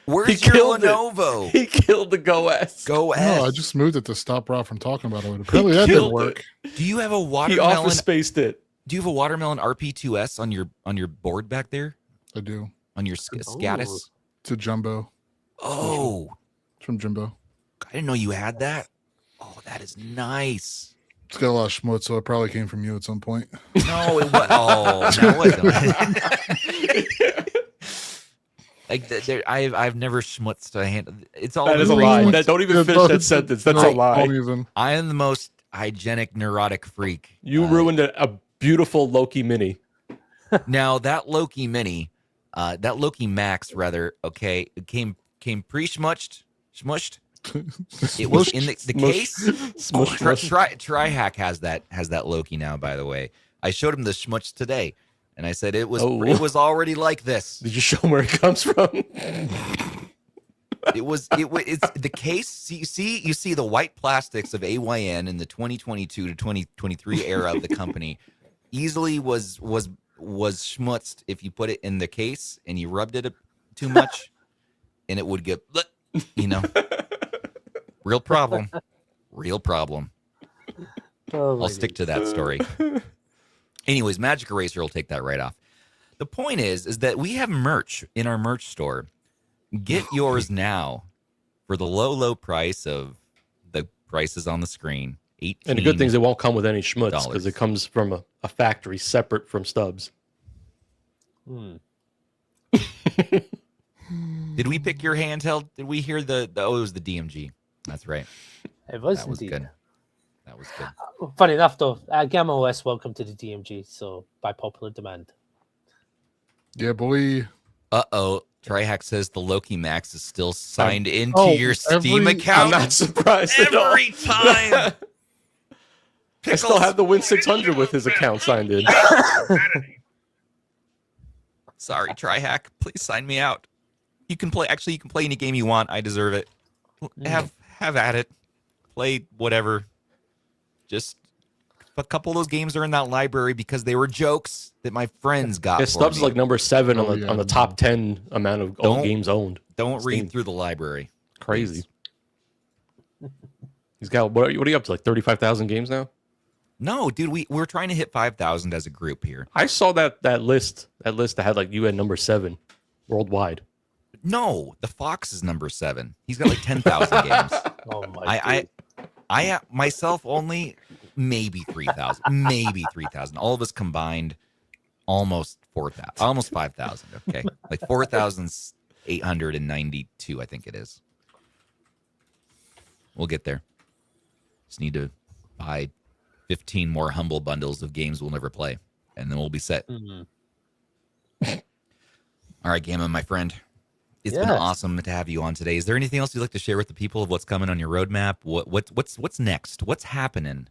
where's your Lenovo? He killed the GoS. GoS. No, I just moved it to stop Rob from talking about it. Apparently that didn't work. Do you have a He watermelon? office spaced it. Do you have a watermelon RP2S on your board back there? I do. On your Scatus? It's a jumbo. Oh, It's from Jumbo. I didn't know you had that. Oh, that is nice. It's got a lot of schmutz, so it probably came from you at some point. No, it was. Oh, no, it wasn't. I've never schmutzed a hand. It's all. That is a lie. Don't even finish that sentence. That's a lie. I am the most hygienic, neurotic freak. You ruined a beautiful Loki Mini. Now that Loki Mini, that Loki Max rather. Okay, it came pre-schmushed. It was in the case. Trihack has that Loki now. By the way, I showed him the schmush today, and I said it was already like this. Did you show him where it comes from? It's the case. You see the white plastics of AYN in the 2022 to 2023 era of the company. Easily was schmutzed if you put it in the case and you rubbed it too much, and it would get real problem. I'll stick to that story. Anyways, Magic Eraser will take that right off. The point is that we have merch in our merch store. Get yours now for the low price of the prices on the screen. $18. And the good thing is it won't come with any schmutz because it comes from a factory separate from Stubbs. Did we pick your handheld? Did we hear it was the DMG. That's right. It was that was indeed. good. That was good. Funny enough, though, GammaOS welcome to the DMG, so by popular demand. Yeah, boy. Uh-oh. Trihack says the Loki Max is still signed into your Steam account. I'm not surprised at all. Every time. I still have the Win 600 with his account signed in. Sorry, Trihack. Please sign me out. You can play any game you want. I deserve it. Have at it. Play whatever. Just a couple of those games are in that library because they were jokes that my friends got. Yeah, Stubbs is like number 7 on the top 10 amount of games owned. Don't read through the library. Crazy. He's got what are you up to? Like 35,000 games now? No, dude, we're trying to hit 5,000 as a group here. I saw that list. That list that had like you at number 7 worldwide. No, the Fox is number 7. He's got like 10,000 games. Oh my! I myself only maybe 3,000, maybe 3,000. All of us combined, almost 4,000, almost 5,000. Okay, like 4,892, I think it is. We'll get there. Just need to buy 15 more humble bundles of games we'll never play, and then we'll be set. All right, Gamma, my friend. It's been awesome to have you on today. Is there anything else you'd like to share with the people of what's coming on your roadmap? What's next? What's happening?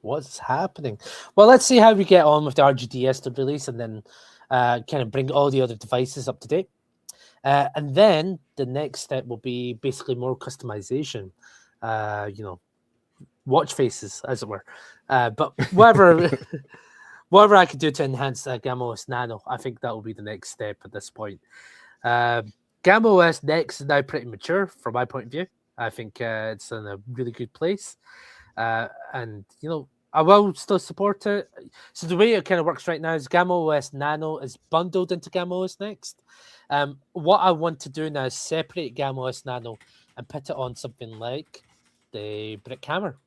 What's happening? Well, let's see how we get on with the RGDS release, and then kind of bring all the other devices up to date. And then the next step will be basically more customization. Watch faces, as it were. But whatever I could do to enhance GammaOS Nano, I think that will be the next step at this point. GammaOS Next is now pretty mature from my point of view. I think it's in a really good place. And I will still support it. So the way it kind of works right now is GammaOS Nano is bundled into GammaOS Next. What I want to do now is separate GammaOS Nano and put it on something like the Brick Hammer.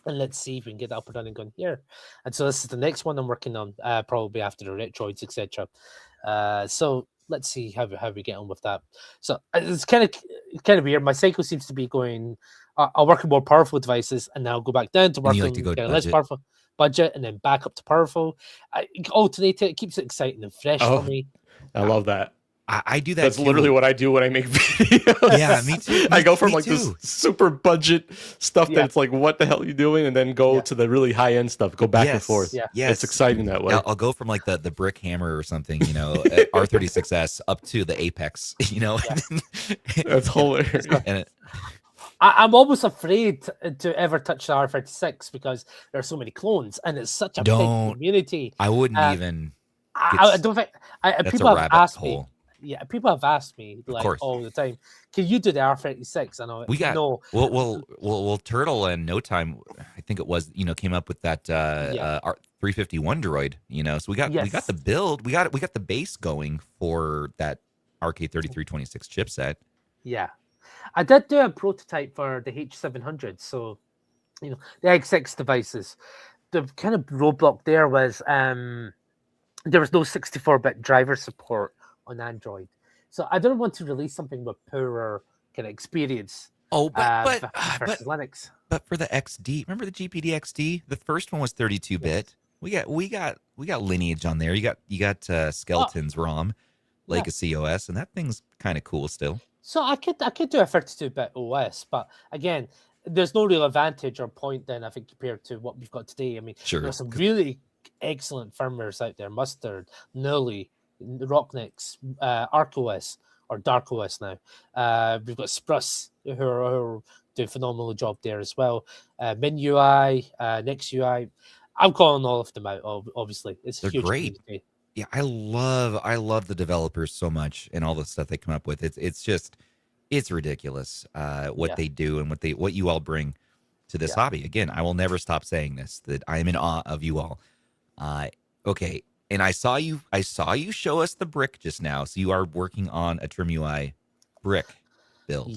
And let's see if we can get that up and running going here. And so this is the next one I'm working on, probably after the Retroids, etc. So let's see how we get on with that. So it's kind of weird. My cycle seems to be going. I'll work on more powerful devices, and then I'll go back down to work on kind of less powerful budget, and then back up to powerful. I alternate it. It keeps it exciting and fresh for me. I love that. I do that. That's too. literally what I do when I make videos. Yeah, me too. I go from like this super budget stuff that's like, what the hell are you doing? And then go to the really high end stuff. Go back and forth. Yeah, it's exciting that way. I'll go from like the Brick Hammer or something, R36S up to the Apex. That's hilarious. And I'm almost afraid to ever touch the R36 because there are so many clones, and it's such a big community. I wouldn't even. I don't think people have asked me. Yeah, people have asked me like all the time, can you do the R36? I know we got no. Well, Turtle and No Time, I think it was, came up with that 351 droid, so we got the build, we got the base going for that RK3326 chipset. Yeah, I did do a prototype for the H700, so the X6 devices. The kind of roadblock there was there was no 64-bit driver support on Android, so I don't want to release something with poorer kind of experience. But Linux. But for the XD, remember the GPD XD? The first one was 32-bit. Yes. We got Lineage on there. You got Skeletons ROM, Legacy OS, and that thing's kind of cool still. So I could do a 32-bit OS, but again, there's no real advantage or point then, I think, compared to what we've got today. I mean, there's some really excellent firmwares out there: Mustard, Nully, Rocknix, ArcOS or DarkOS now. We've got Spruce who are doing a phenomenal job there as well. MinUI, NextUI. I'm calling all of them out. Obviously, they're huge great. Community. Yeah, I love the developers so much and all the stuff they come up with. It's ridiculous what they do and what you all bring to this hobby. Again, I will never stop saying this, that I am in awe of you all. Okay. And I saw you show us the brick just now. So you are working on a TrimUI Brick build.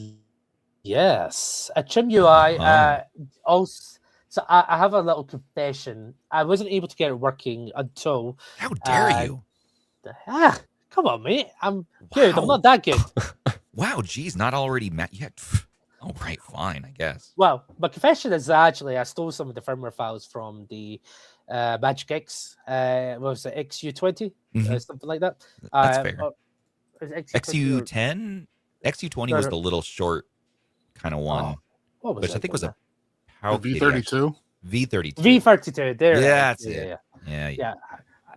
Yes, a TrimUI. Also, so I have a little confession. I wasn't able to get it working until. How dare you? Come on, mate. I'm good. I'm not that good. Wow, geez, not already yet. Oh, right, fine, I guess. Well, my confession is actually I stole some of the firmware files from the Magic X. What was it, XU20? Something like that. That's fair. XU10? XU20 was the little short kind of one. What was which that? I think was a V32? V32. V32, there. Yeah, that's it. Yeah.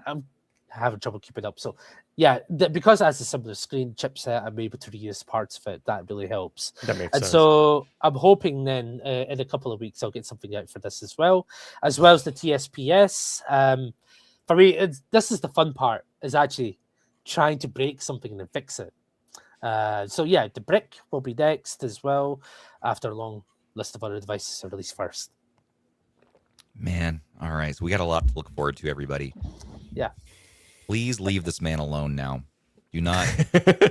I'm having trouble keeping up. So, yeah, because it has a similar screen chipset, I'm able to reuse parts of it. That really helps. That makes sense. So I'm hoping then in a couple of weeks I'll get something out for this as well as the TSPS. For me, this is the fun part, is actually trying to break something and then fix it. So yeah, the brick will be next as well after a long list of other devices are released first. Man, all right. So we got a lot to look forward to, everybody. Yeah. Please leave this man alone now. Do not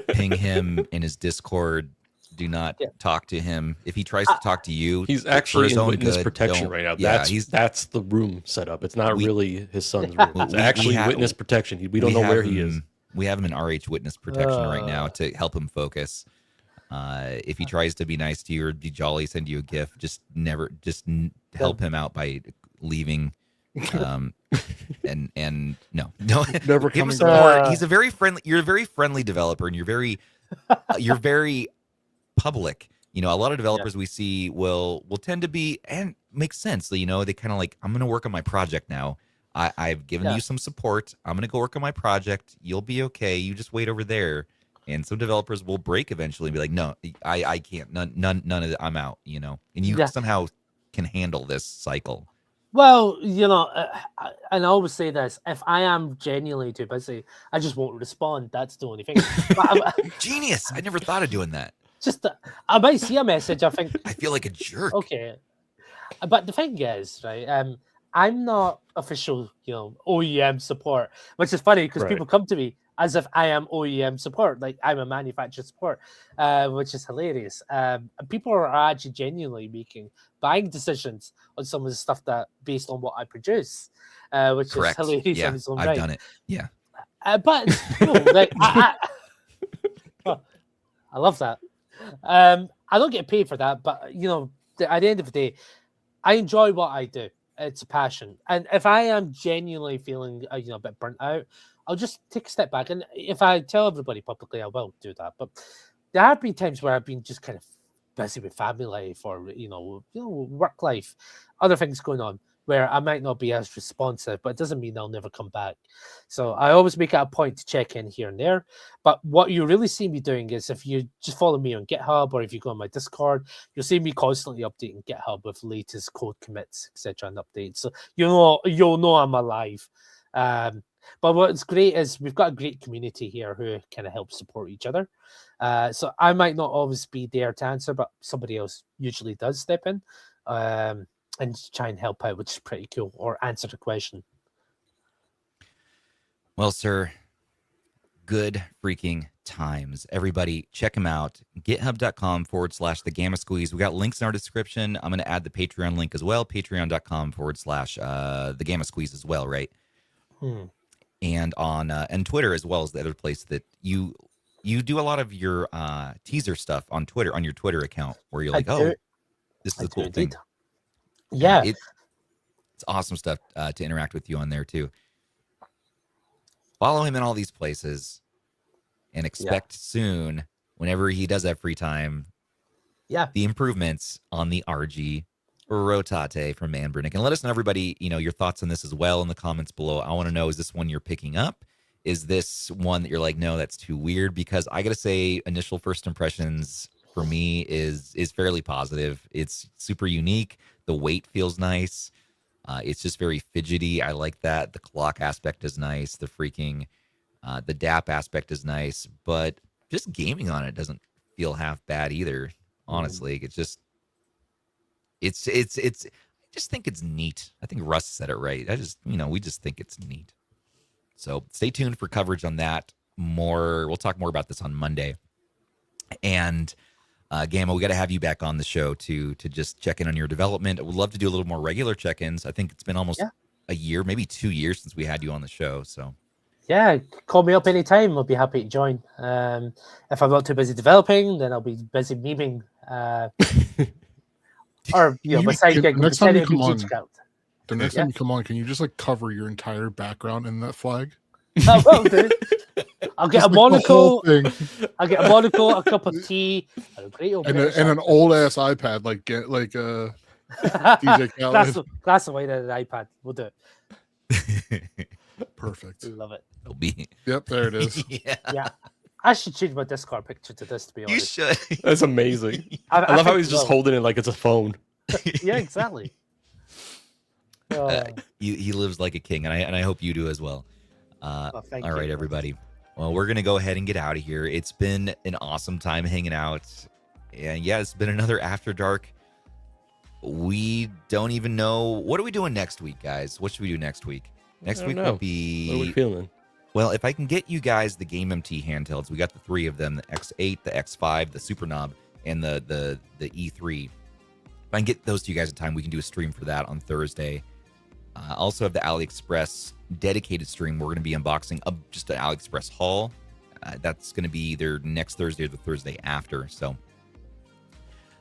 ping him in his Discord. Do not talk to him. If he tries to talk to you, he's actually in witness protection right now. That's the room set up. It's not really his son's room. It's actually witness protection. We don't know where he is. We have him in RH witness protection right now to help him focus. If he tries to be nice to you or be jolly, send you a gift, just help him out by leaving. And no, never give him coming some back. more. He's a very friendly. You're a very friendly developer, and you're very public. A lot of developers we see will tend to be, and makes sense. They kind of like, I'm going to work on my project now. I've given you some support. I'm going to go work on my project. You'll be okay. You just wait over there. And some developers will break eventually and be like, no, I can't. None of it. I'm out. And you somehow can handle this cycle. Well, and I always say this: if I am genuinely too busy, I just won't respond. That's the only thing. Genius! I never thought of doing that. Just I might see a message. I think I feel like a jerk. Okay, But the thing is, right? I'm not official, OEM support, which is funny because Right. people come to me as if I am OEM support, like I'm a manufacturer support, which is hilarious. And people are actually genuinely making buying decisions on some of the stuff that based on what I produce, which Correct. is hilarious Yeah, on its own I've right. done it. Yeah. But it's cool. Like, I love that. I don't get paid for that, but at the end of the day, I enjoy what I do. It's a passion, and if I am genuinely feeling a bit burnt out, I'll just take a step back. And if I tell everybody publicly, I will do that. But there have been times where I've been just kind of busy with family life or work life, other things going on, where I might not be as responsive, but it doesn't mean I'll never come back. So I always make it a point to check in here and there. But what you really see me doing is if you just follow me on GitHub or if you go on my Discord, you'll see me constantly updating GitHub with latest code commits, etc., and updates. So you'll know I'm alive. But what's great is we've got a great community here who kind of help support each other. So I might not always be there to answer, but somebody else usually does step in. And try and help out, which is pretty cool, or answer the question. Well, sir, good freaking times. Everybody, check him out. GitHub.com/TheGammaSqueeze. We got links in our description. I'm going to add the Patreon link as well. Patreon.com/TheGammaSqueeze as well, right? And on and Twitter as well as the other place that you do a lot of your teaser stuff on Twitter, on your Twitter account, where you're like, this is a cool thing. Yeah, it's awesome stuff to interact with you on there too. Follow him in all these places and expect soon, whenever he does have free time, the improvements on the RG Rotate from Anbernic. And let us know, everybody, your thoughts on this as well in the comments below. I want to know, is this one you're picking up? Is this one that you're like, no, that's too weird? Because I got to say, initial first impressions for me is fairly positive. It's super unique. The weight feels nice. It's just very fidgety. I like that. The clock aspect is nice. The freaking, the DAP aspect is nice. But just gaming on it doesn't feel half bad either. Honestly, it's just, I just think it's neat. I think Russ said it right. We just think it's neat. So stay tuned for coverage on that. We'll talk more about this on Monday. And Gamma, we got to have you back on the show to just check in on your development. I would love to do a little more regular check-ins. I think it's been almost a year, maybe 2 years since we had you on the show. So yeah, call me up anytime. I'll be happy to join. If I'm not too busy developing, then I'll be busy memeing. Or my side gig. Next time you come on, the next time you come on, can you just cover your entire background in that flag? I will do. I'll get a monocle. I'll get a monocle, a cup of tea, and a great old and an old ass iPad, DJ Khaled. Glass of wine and an iPad. We'll do it. Perfect. Love it. It'll be. Yep, there it is. Yeah. I should change my Discord picture to this, to be honest. You should. That's amazing. I love how he's just holding it like it's a phone. Yeah, exactly. He lives like a king, and I hope you do as well. All right, everybody. Well, we're going to go ahead and get out of here. It's been an awesome time hanging out. And yeah, it's been another After Dark. We don't even know. What are we doing next week, guys? What should we do next week? Next week will be... What are we feeling? Well, if I can get you guys the GameMT handhelds, we got the three of them, the X8, the X5, the Super Knob, and the E3. If I can get those to you guys in time, we can do a stream for that on Thursday. Also have the AliExpress dedicated stream. We're going to be unboxing just an AliExpress haul. That's going to be either next Thursday or the Thursday after. So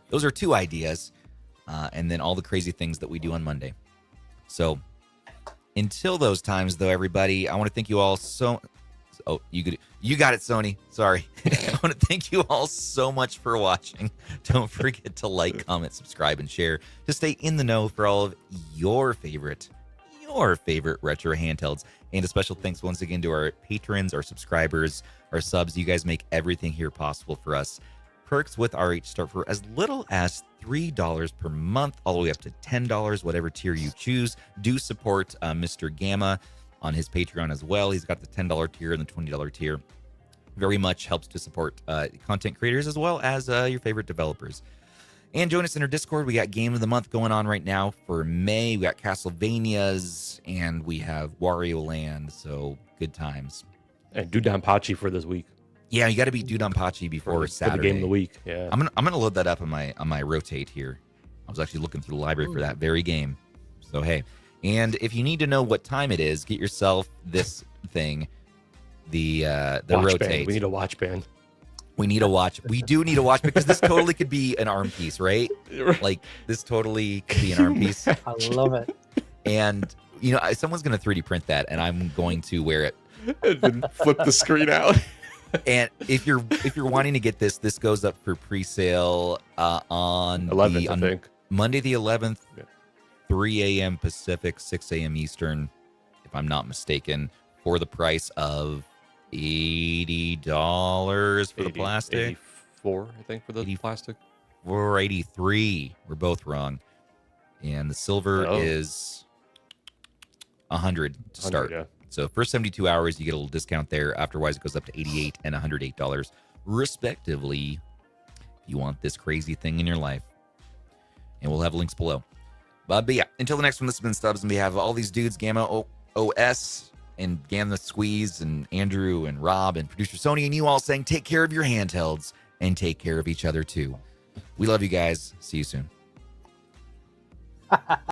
those are two ideas. And then all the crazy things that we do on Monday. So until those times, though, everybody, I want to thank you all so... Oh, you got it, Sony. Sorry. I want to thank you all so much for watching. Don't forget to like, comment, subscribe, and share to stay in the know for all of your favorite retro handhelds. And a special thanks once again to our patrons, our subscribers, our subs. You guys make everything here possible for us. Perks with RH start for as little as $3 per month, all the way up to $10, whatever tier you choose. Do support Mr. Gamma on his Patreon as well. He's got the $10 tier and the $20 tier. Very much helps to support content creators as well as your favorite developers. And join us in our Discord. We got Game of the Month going on right now for May. We got Castlevanias, and we have Wario Land. So good times. And Dudonpachi for this week. Yeah, you got to beat Dudonpachi before Saturday. For the game of the week. Yeah. I'm gonna load that up on my Rotate here. I was actually looking through the library for that very game. So hey, and if you need to know what time it is, get yourself this thing, the watch Rotate. Band. We need a watch band. We need a watch. We do need a watch because this totally could be an arm piece, right? Like this totally could be an arm piece. I love it. And someone's gonna 3D print that, and I'm going to wear it. And then flip the screen out. And if you're wanting to get this goes up for pre-sale on 11th, I think. Monday the 11th, Yeah. 3 a.m. Pacific, 6 a.m. Eastern, if I'm not mistaken, for the price of $80 for the plastic. 84, I think, for the plastic. Or 83. We're both wrong. And the silver is 100 to start. Yeah. So first 72 hours, you get a little discount there. Afterwards, it goes up to $88 and $108, respectively, if you want this crazy thing in your life. And we'll have links below. But yeah, until the next one, this has been Stubbs, and we have all these dudes, GammaOS and GammaSqueeze and Andrew and Rob and producer Sony and you all saying take care of your handhelds and take care of each other too. We love you guys. See you soon.